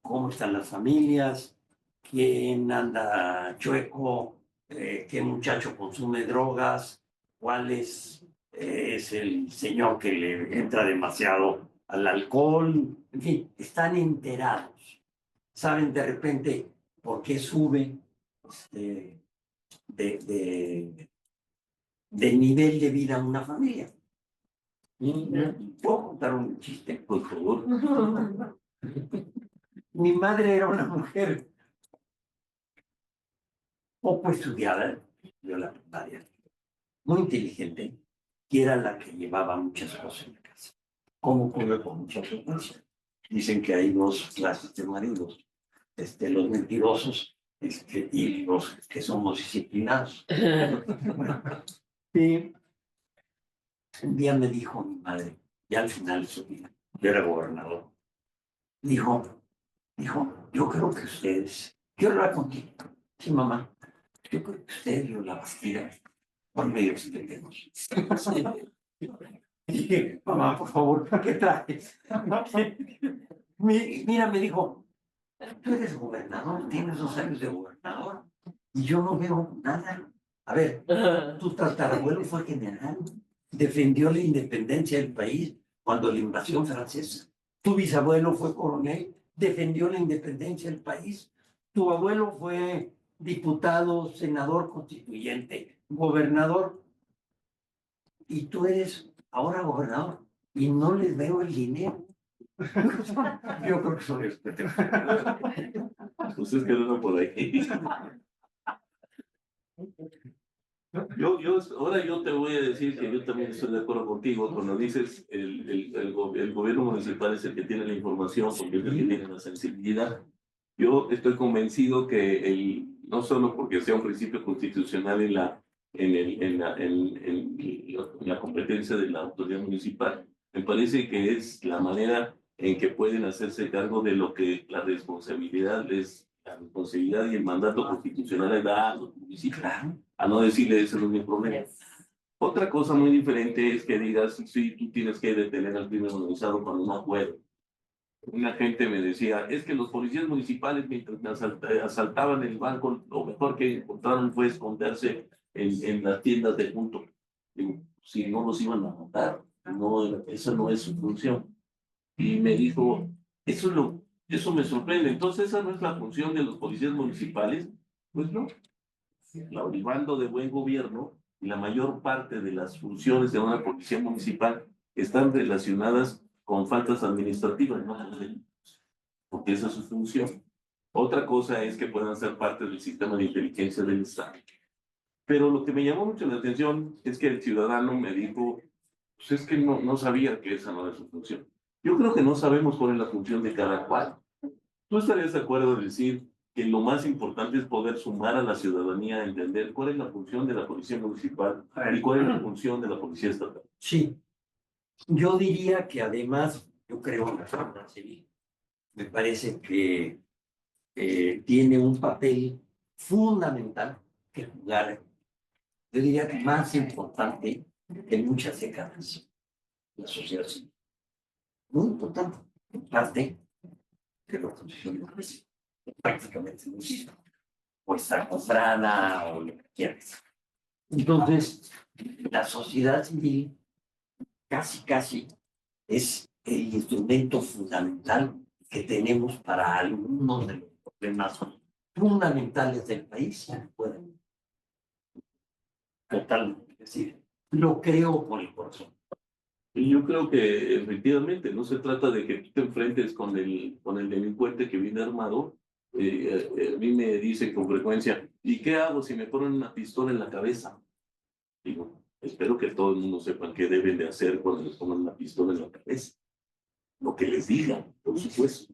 cómo están las familias, quién anda chueco, qué muchacho consume drogas, cuál es el señor que le entra demasiado al alcohol. En fin, están enterados. Saben de repente por qué sube de nivel de vida una familia. ¿Puedo contar un chiste, por favor? Mi madre era una mujer poco estudiada, yo la primaria, muy inteligente, y era la que llevaba muchas cosas en la casa. Como ocurre con muchas frecuencia. Dicen que hay dos clases de maridos, los mentirosos y los que somos disciplinados. Y un día me dijo mi madre, ya al final de su vida, yo era gobernador, dijo, yo creo que ustedes, quiero hablar contigo. Sí, mamá, yo creo que ustedes lo la Bastida por medio de pendejos. Dije, mamá, por favor, ¿qué traes? Mira, me dijo, tú eres gobernador, tienes 2 años de gobernador y yo no veo nada. A ver, tu tatarabuelo fue general, defendió la independencia del país cuando la invasión francesa. Tu bisabuelo fue coronel, defendió la independencia del país. Tu abuelo fue diputado, senador constituyente, gobernador. Y tú eres ahora gobernador y no les veo el dinero. Yo creo que son los que te... Pues es que no por ahí. Ahora yo te voy a decir que yo también estoy de acuerdo contigo cuando dices el gobierno municipal es el que tiene la información porque es el que tiene la sensibilidad. Yo estoy convencido que no solo porque sea un principio constitucional en la competencia de la autoridad municipal, me parece que es la manera en que pueden hacerse cargo de lo que la responsabilidad y el mandato constitucional le da a los municipios, a no decirle ese no es mi problema. Otra cosa muy diferente es que digas, sí, tú tienes que detener al crimen organizado cuando no puedo. Una gente me decía, es que los policías municipales mientras me asaltaban el banco, lo mejor que encontraron fue esconderse en las tiendas de junto. Digo, si no los iban a matar, no, esa no es su función. Y me dijo, eso me sorprende. Entonces, esa no es la función de los policías municipales. Pues no. Hablando de buen gobierno, y la mayor parte de las funciones de una policía municipal están relacionadas con faltas administrativas, ¿no? Porque esa es su función. Otra cosa es que puedan ser parte del sistema de inteligencia del Estado. Pero lo que me llamó mucho la atención es que el ciudadano me dijo, pues es que no sabía que esa no era su función. Yo creo que no sabemos cuál es la función de cada cual. ¿Tú estarías de acuerdo en decir que lo más importante es poder sumar a la ciudadanía a entender cuál es la función de la policía municipal y cuál es la función de la policía estatal? Sí, yo diría que además, yo creo en la seguridad civil, me parece que tiene un papel fundamental que jugar yo diría que más importante que en muchas décadas, la sociedad civil. Muy importante, en parte, que la oposición no es prácticamente no existe. O está comprada o lo que quieras. Entonces, la sociedad civil casi es el instrumento fundamental que tenemos para algunos de los problemas fundamentales del país. Pueden totalmente decir, lo creo por el corazón. Y yo creo que efectivamente no se trata de que tú te enfrentes con el delincuente que viene armado. A mí me dicen con frecuencia, ¿y qué hago si me ponen una pistola en la cabeza? Digo, espero que todo el mundo sepa qué deben de hacer cuando les pongan una pistola en la cabeza. Lo que les digan, por supuesto.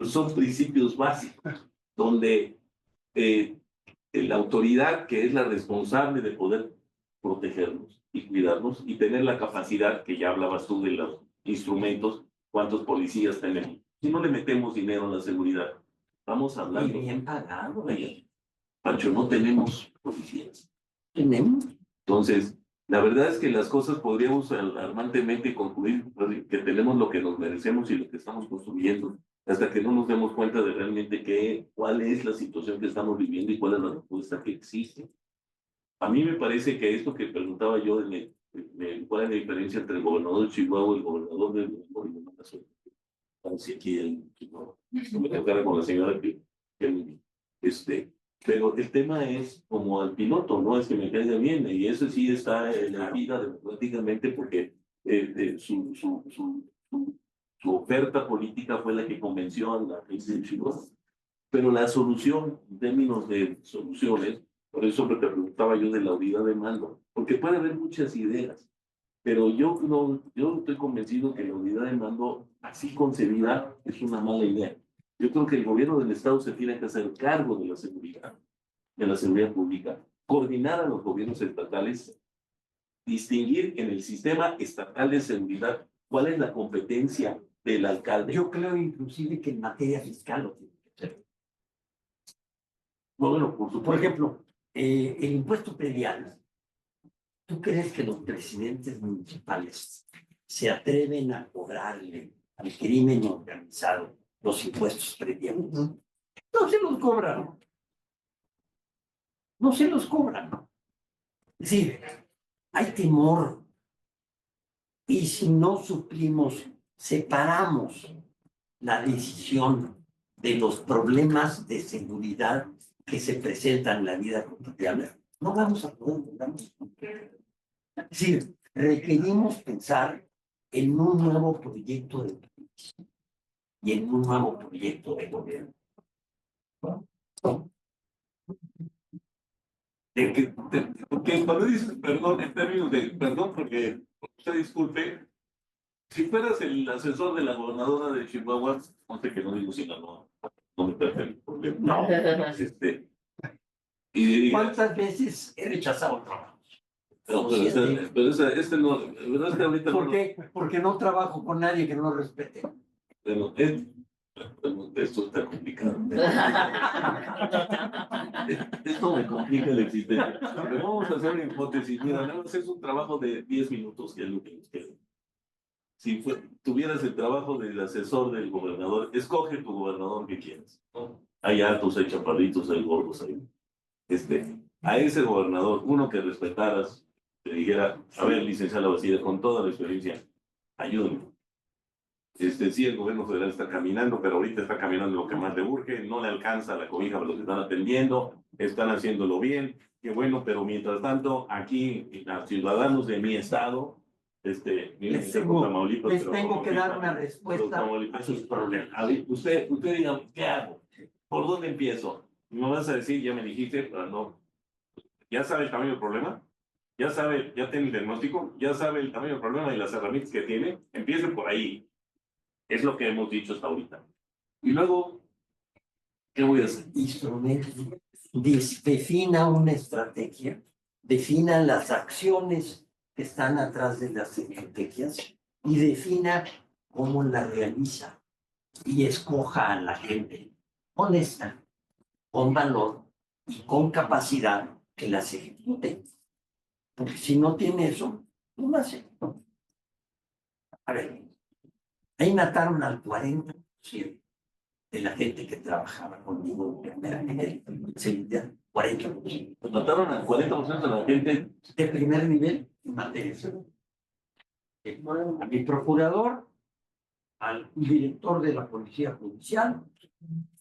Son principios básicos donde la autoridad, que es la responsable de poder protegernos y cuidarnos y tener la capacidad, que ya hablabas tú de los instrumentos, cuántos policías tenemos. Si no le metemos dinero a la seguridad, vamos hablando. Y bien pagado. Pancho, no tenemos policías. Tenemos. Entonces, la verdad es que las cosas podríamos alarmantemente concluir que tenemos lo que nos merecemos y lo que estamos construyendo, hasta que no nos demos cuenta de realmente cuál es la situación que estamos viviendo y cuál es la respuesta que existe. A mí me parece que esto que preguntaba yo, cuál es la diferencia entre el gobernador de Chihuahua y el gobernador de Chihuahua. No me tocara con la señora pero el tema es como al piloto, no es que me caiga bien, y eso sí está en la vida democráticamente porque su oferta política fue la que convenció a la gente de Chihuahua. Pero la solución, en términos de soluciones, por eso te preguntaba yo de la unidad de mando, porque puede haber muchas ideas, pero yo estoy convencido que la unidad de mando, así concebida, es una mala idea. Yo creo que el gobierno del Estado se tiene que hacer cargo de la seguridad pública, coordinar a los gobiernos estatales, distinguir en el sistema estatal de seguridad cuál es la competencia del alcalde. Yo creo inclusive que en materia fiscal lo tiene que hacer. Bueno, por ejemplo, el impuesto predial. ¿Tú crees que los presidentes municipales se atreven a cobrarle al crimen organizado los impuestos prediales? No se los cobran. No se los cobran. Es decir, hay temor. Y si no suplimos, separamos la decisión de los problemas de seguridad que se presentan en la vida cotidiana, no vamos a poder lograrlos. Es decir, requerimos pensar en un nuevo proyecto de país y en un nuevo proyecto de gobierno. Porque cuando dices perdón, en términos de perdón, porque usted disculpe, si fueras el asesor de la gobernadora de Chihuahua, no sé que no digo Sinaloa, no me trata el problema. No. Y ¿Cuántas veces he rechazado trabajo? no, pero este no, la verdad es que ahorita ¿Por qué? Porque no trabajo con nadie que no lo respete. Bueno, esto está complicado. Esto me complica la existencia. Pero vamos a hacer una hipótesis. Mira, nada más es un trabajo de 10 minutos, que es lo que nos queda. Si tuvieras el trabajo del asesor del gobernador, escoge tu gobernador que quieras, ¿no? Hay altos, hay chaparritos, hay gordos, hay. A ese gobernador, uno que respetaras, te dijera, a ver, licenciado Lavacida, con toda la experiencia, ayúdame. Sí, el gobierno federal está caminando, pero ahorita está caminando lo que más le urge, no le alcanza la cobija para los que están atendiendo, están haciéndolo bien, qué bueno, pero mientras tanto, aquí, los ciudadanos de mi estado, les tengo que dar una respuesta a sus problemas. A ver, usted diga, ¿qué hago? ¿Por dónde empiezo? Me vas a decir, ya me dijiste, pero no. ¿Ya sabe el tamaño del problema? ¿Ya tiene el diagnóstico? ¿Ya sabe el tamaño del problema y las herramientas que tiene? Empiece por ahí. Es lo que hemos dicho hasta ahorita. Y luego, ¿qué voy a hacer? Defina una estrategia, defina las acciones que están atrás de las estrategias y defina cómo la realiza y escoja a la gente honesta, con valor, y con capacidad que las ejecute. Porque si no tiene eso, no lo hace. A ver, ahí mataron al 40% de la gente que trabajaba conmigo en primer nivel. Seguridad, 40%. Pues mataron al 40% de la gente. De primer nivel en materia de seguridad. A mi procurador, al director de la Policía Judicial,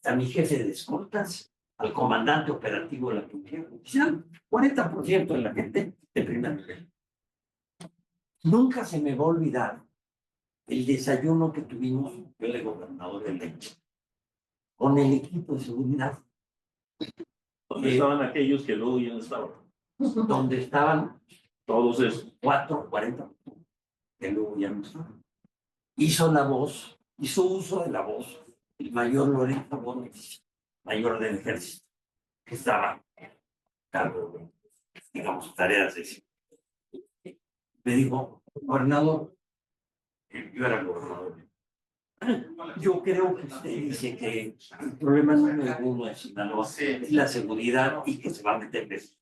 a mi jefe de escoltas, al comandante operativo de la Policía Judicial, 40% de la gente de primer nivel. Nunca se me va a olvidar el desayuno que tuvimos con el gobernador electo, con el equipo de seguridad, Donde estaban aquellos que luego ya no estaban. donde estaban Todos esos. 40, que luego ya no estaban. Hizo la voz, hizo uso de la voz, el mayor Lorenzo Gómez, mayor del ejército, que estaba a cargo de, digamos, tareas de seguridad. Me dijo, gobernador, yo era gobernador. Yo creo que usted dice que el problema número uno de Sinaloa es la seguridad y que se va a meter en eso.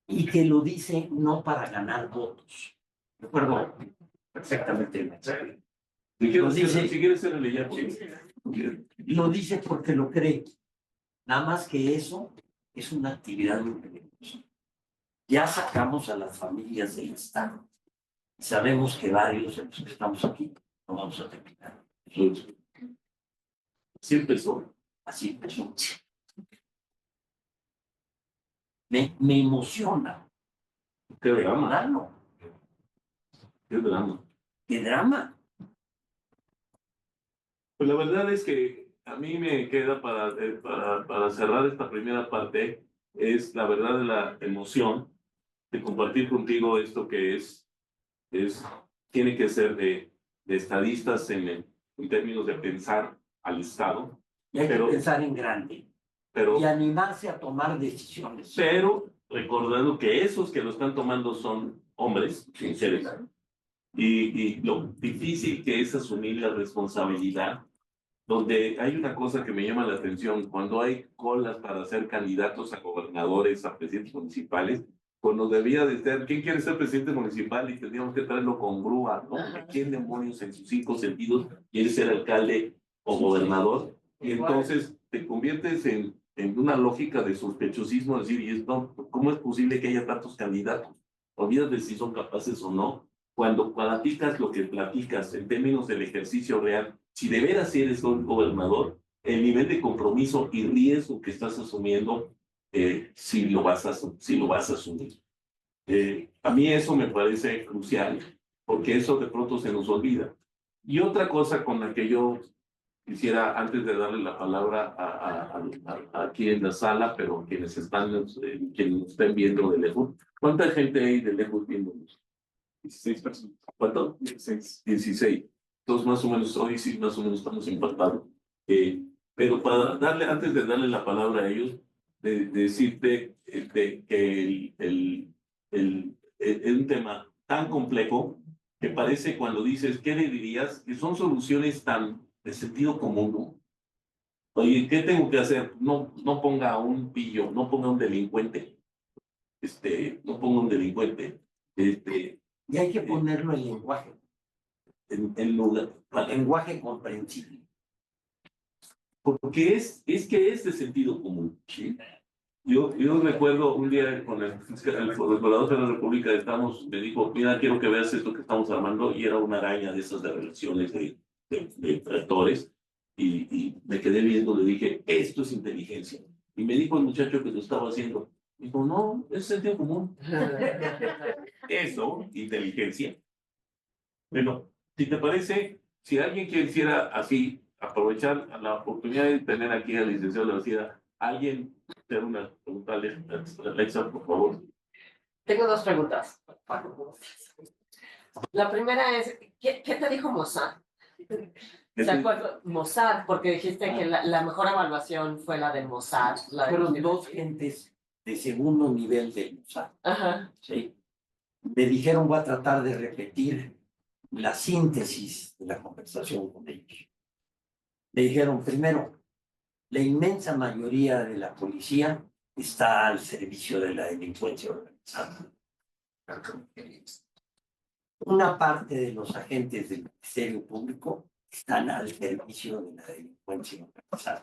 Y que lo dice no para ganar votos. Recuerdo perfectamente el mensaje. Si quieres ser el ya, Lo dice porque lo cree. Nada más que eso es una actividad muy peligrosa. Ya sacamos a las familias del Estado. Sabemos que varios de los que estamos aquí no vamos a terminar. Sí empezó. Así empezó. Me emociona. Qué drama. Recordarlo. Qué drama. ¡Qué drama! Pues la verdad es que a mí me queda para cerrar esta primera parte, es la verdad de la emoción de compartir contigo esto que tiene que ser de estadistas en términos de pensar al Estado, Y hay Pero- que pensar en grande pero, y animarse a tomar decisiones. pero recordando que esos que lo están tomando son hombres, mujeres, y lo difícil que es asumir la responsabilidad, donde hay una cosa que me llama la atención, cuando hay colas para ser candidatos a gobernadores, a presidentes municipales, cuando debía de ser, ¿quién quiere ser presidente municipal? Y tendríamos que traerlo con grúa, ¿no? ¿Quién demonios en sus 5 sentidos quiere ser alcalde o gobernador? Y entonces te conviertes en una lógica de sospechosismo, decir, y esto, ¿cómo es posible que haya tantos candidatos? Olvídate si son capaces o no. Cuando platicas lo que platicas en términos del ejercicio real, si de veras eres un gobernador, el nivel de compromiso y riesgo que estás asumiendo, si lo vas a asumir. A mí eso me parece crucial, porque eso de pronto se nos olvida. Y otra cosa con la que yo quisiera, antes de darle la palabra aquí en la sala, pero quienes quienes nos estén viendo de lejos, ¿cuánta gente hay de lejos viéndonos? 16 personas. ¿Cuánto? 16. Entonces, más o menos, hoy sí, más o menos estamos impactados. Pero antes de darle la palabra a ellos, de decirte que es un tema tan complejo que parece cuando dices, ¿qué le dirías? Que son soluciones tan de sentido común, ¿no? Oye, ¿qué tengo que hacer? No ponga a un pillo, no ponga a un delincuente. No ponga a un delincuente. Y hay que ponerlo en lenguaje, En lugar, lenguaje comprensible. porque es que es de sentido común. ¿Sí? Yo recuerdo un día con el procurador de la República, me dijo, mira, quiero que veas esto que estamos armando, y era una araña de esas de relaciones de tractores, y me quedé viendo, le dije, esto es inteligencia. Y me dijo el muchacho que lo estaba haciendo, dijo, no, es sentido común. Eso, inteligencia. Bueno, si te parece, si alguien quisiera así aprovechar la oportunidad de tener aquí al licenciado de la universidad, alguien hacer una pregunta, Alexa, por favor. Tengo dos preguntas. La primera es, ¿qué te dijo Mossad? ¿Se acuerdan? Mossad, porque dijiste que la mejor evaluación fue la de Mossad. Fueron 2 gentes de segundo nivel de Mossad. Ajá. ¿Sí? Me dijeron, voy a tratar de repetir la síntesis de la conversación con ellos. Me dijeron, primero, la inmensa mayoría de la policía está al servicio de la delincuencia organizada. Una parte de los agentes del Ministerio Público están al servicio de la delincuencia organizada.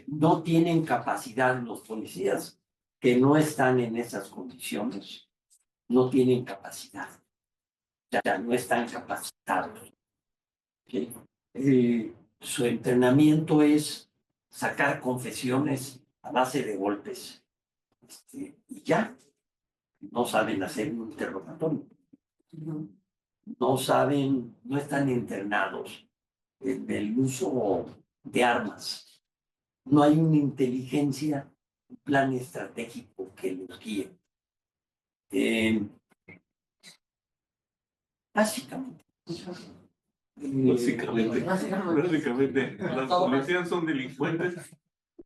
No tienen capacidad los policías que no están en esas condiciones, no tienen capacidad, ya no están capacitados. ¿Sí? Su entrenamiento es sacar confesiones a base de golpes, y ya no saben hacer un interrogatorio, no saben, no están entrenados en el uso de armas, no hay una inteligencia, un plan estratégico que los guíe. Básicamente. Básicamente, las policías son delincuentes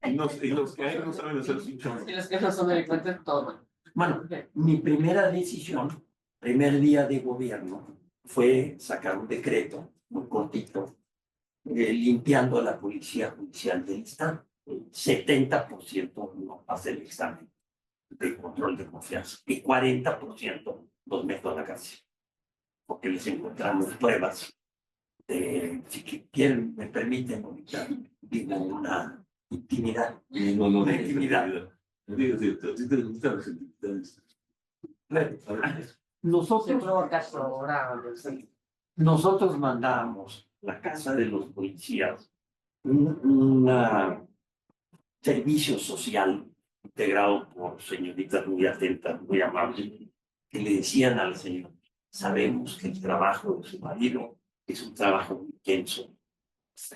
y los que hay no saben hacer su chamba. Y los que no son delincuentes, todo. Bueno, mi primera decisión, primer día de gobierno, fue sacar un decreto muy cortito, limpiando a la Policía Judicial del Estado. 70% no pasa el examen de control de confianza y 40% los meto a la cárcel, porque les encontramos pruebas de, si quieren, me permiten ahorita, digo, una intimidad. No, Una intimidad. Digo, sí, a ti te gustan las intimidades. Nosotros mandábamos la casa de los policías, un servicio social integrado por señoritas muy atentas, muy amables, que le decían al señor: sabemos que el trabajo de su marido es un trabajo muy intenso,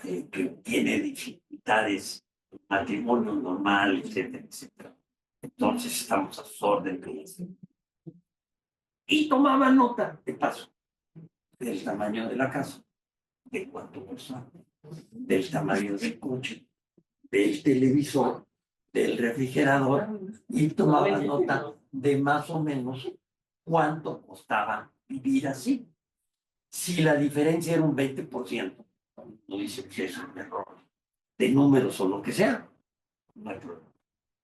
que tiene dificultades, matrimonio normal, etcétera, etcétera. Entonces estamos a sus órdenes. Y tomaba nota, de paso, del tamaño de la casa, de cuánto costaba, del tamaño del coche, del televisor, del refrigerador, y tomaba nota de más o menos cuánto costaba vivir así. Si la diferencia era un 20%, no dice que es un error de números o lo que sea, no hay problema.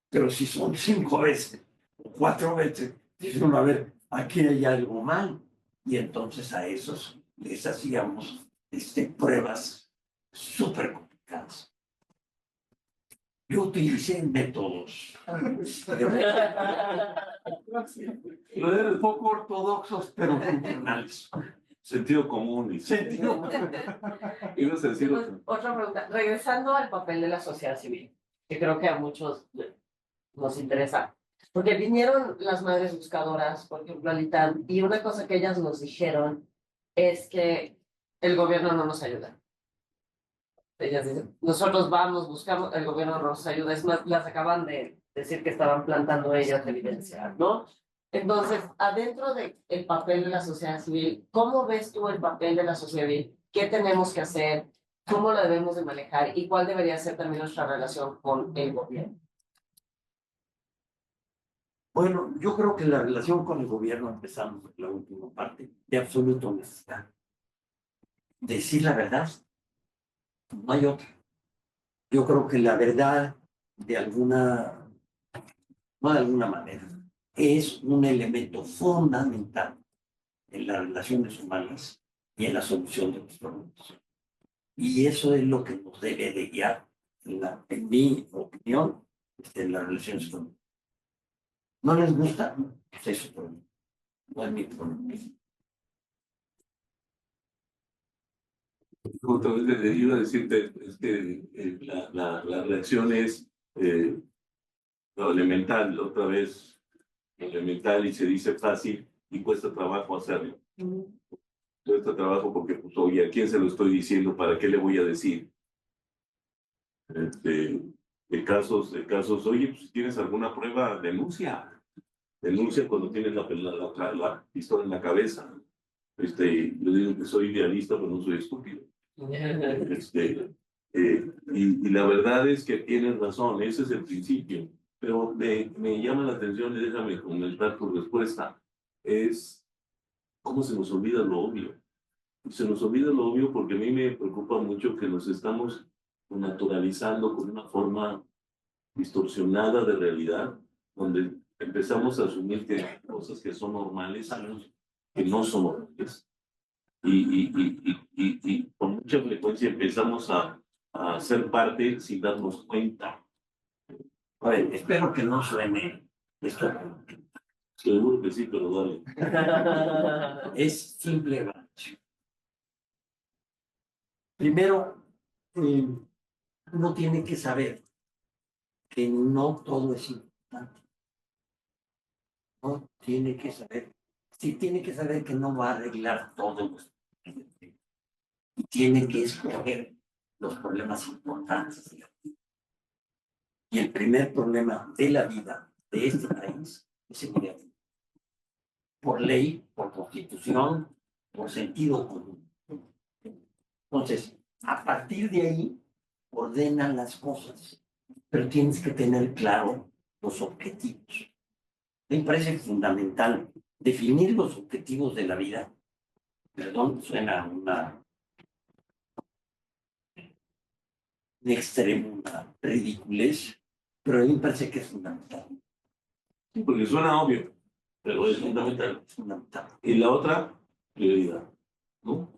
Pero si son 5 veces o 4 veces, dicen, a ver, aquí hay algo mal. Y entonces a esos les hacíamos pruebas súper complicadas. Yo utilicé métodos poco ortodoxos, pero funcionales. Sentido común. Sentido. Ibas a decir otra. Otra pregunta. Regresando al papel de la sociedad civil, que creo que a muchos nos interesa. Porque vinieron las madres buscadoras, por ejemplo, al ITAM, y una cosa que ellas nos dijeron es que el gobierno no nos ayuda. Ellas dicen, nosotros vamos, buscamos, el gobierno no nos ayuda. Es más, las acaban de decir que estaban plantando ellas evidencia, ¿no? Entonces, adentro del papel de la sociedad civil, ¿cómo ves tú el papel de la sociedad civil? ¿Qué tenemos que hacer? ¿Cómo lo debemos de manejar? ¿Y cuál debería ser también nuestra relación con el gobierno? Bueno, yo creo que la relación con el gobierno, empezando por la última parte, de absoluta honestidad. Decir la verdad, no hay otra. Yo creo que la verdad, no de alguna manera, es un elemento fundamental en las relaciones humanas y en la solución de los problemas. Y eso es lo que nos debe de guiar, en mi opinión, en las relaciones humanas. ¿No les gusta? Pues es su problema. No es mi problema. Otra vez iba a decirte, es que la reacción es lo elemental, otra vez, lo elemental, y se dice fácil y cuesta trabajo hacerlo. Cuesta trabajo porque, pues, oye, ¿a quién se lo estoy diciendo? ¿Para qué le voy a decir? De casos, oye, pues si tienes alguna prueba, denuncia. Denuncia cuando tienes la pistola en la cabeza. Yo digo que soy idealista, pero no soy estúpido. Y la verdad es que tienes razón, ese es el principio. Pero me llama la atención, y déjame comentar tu respuesta, es cómo se nos olvida lo obvio. Se nos olvida lo obvio porque a mí me preocupa mucho que nos estamos naturalizando con una forma distorsionada de realidad, donde empezamos a asumir que hay cosas que son normales, que no son normales. Y con mucha frecuencia empezamos a ser parte sin darnos cuenta. A ver, espero que no suene esto. Seguro que sí, pero dale. Es simple evaluación. Primero, uno tiene que saber que no todo es importante. No tiene que saber, sí tiene que saber que no va a arreglar todo. Y tiene que escoger los problemas importantes de la vida. Y el primer problema de la vida de este país es seguridad. Por ley, por constitución, por sentido común. Entonces, a partir de ahí, ordenan las cosas, pero tienes que tener claro los objetivos. Me parece fundamental definir los objetivos de la vida. Perdón, suena un extremo, una ridiculez, pero a mí me parece que es fundamental. Sí, porque suena obvio, pero es fundamental. Es fundamental. Y la otra, prioridad, ¿no?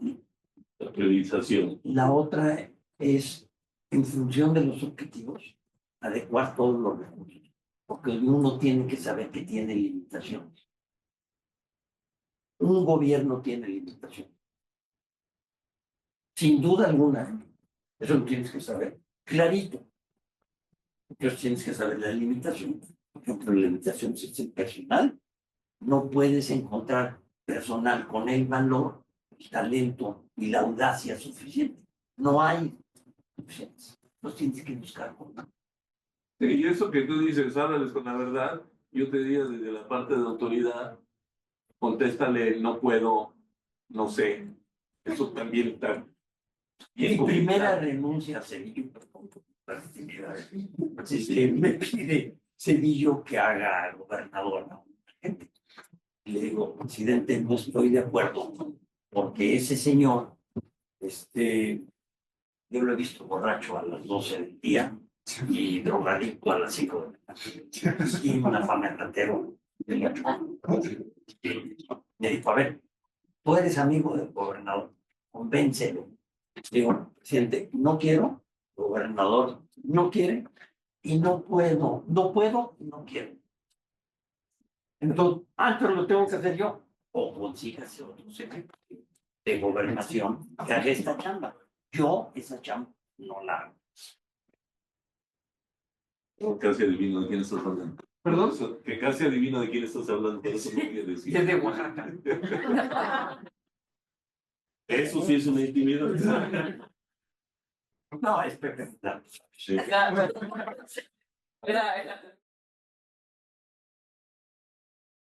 La priorización. La otra es, en función de los objetivos, adecuar todos los recursos, porque uno tiene que saber que tiene limitaciones. Un gobierno tiene limitaciones. Sin duda alguna, eso lo tienes que saber clarito. Entonces tienes que saber la limitación. Por ejemplo, la limitación es el personal. No puedes encontrar personal con el valor, el talento y la audacia suficiente. No hay suficientes. Los tienes que buscar con. Sí, y eso que tú dices, háblales con la verdad, yo te diría desde la parte de autoridad, contéstale, no puedo, no sé. Eso también está Mi bien primera complicado. renuncia a Cedillo, perdón, me pide Cedillo que haga gobernador a un gente. Le digo, presidente, no estoy de acuerdo, porque ese señor, yo lo he visto borracho a las 12 del día y drogadicto a las 5 de la tarde. Y una fama de ratero. Me dijo, a ver, tú eres amigo del gobernador, convéncelo. Digo, presidente, no quiero, el gobernador no quiere y no puedo y no quiero. Entonces, pero lo tengo que hacer yo. O consígase otro secretario de gobernación que haga esta chamba. Yo esa chamba no la hago. Casi adivino de quién estás hablando. Perdón. Eso, que casi adivino de quién estás hablando, por eso no quiero decir. Y es de Oaxaca. Eso sí es una intimidad. No, es Pepe. Sí. Era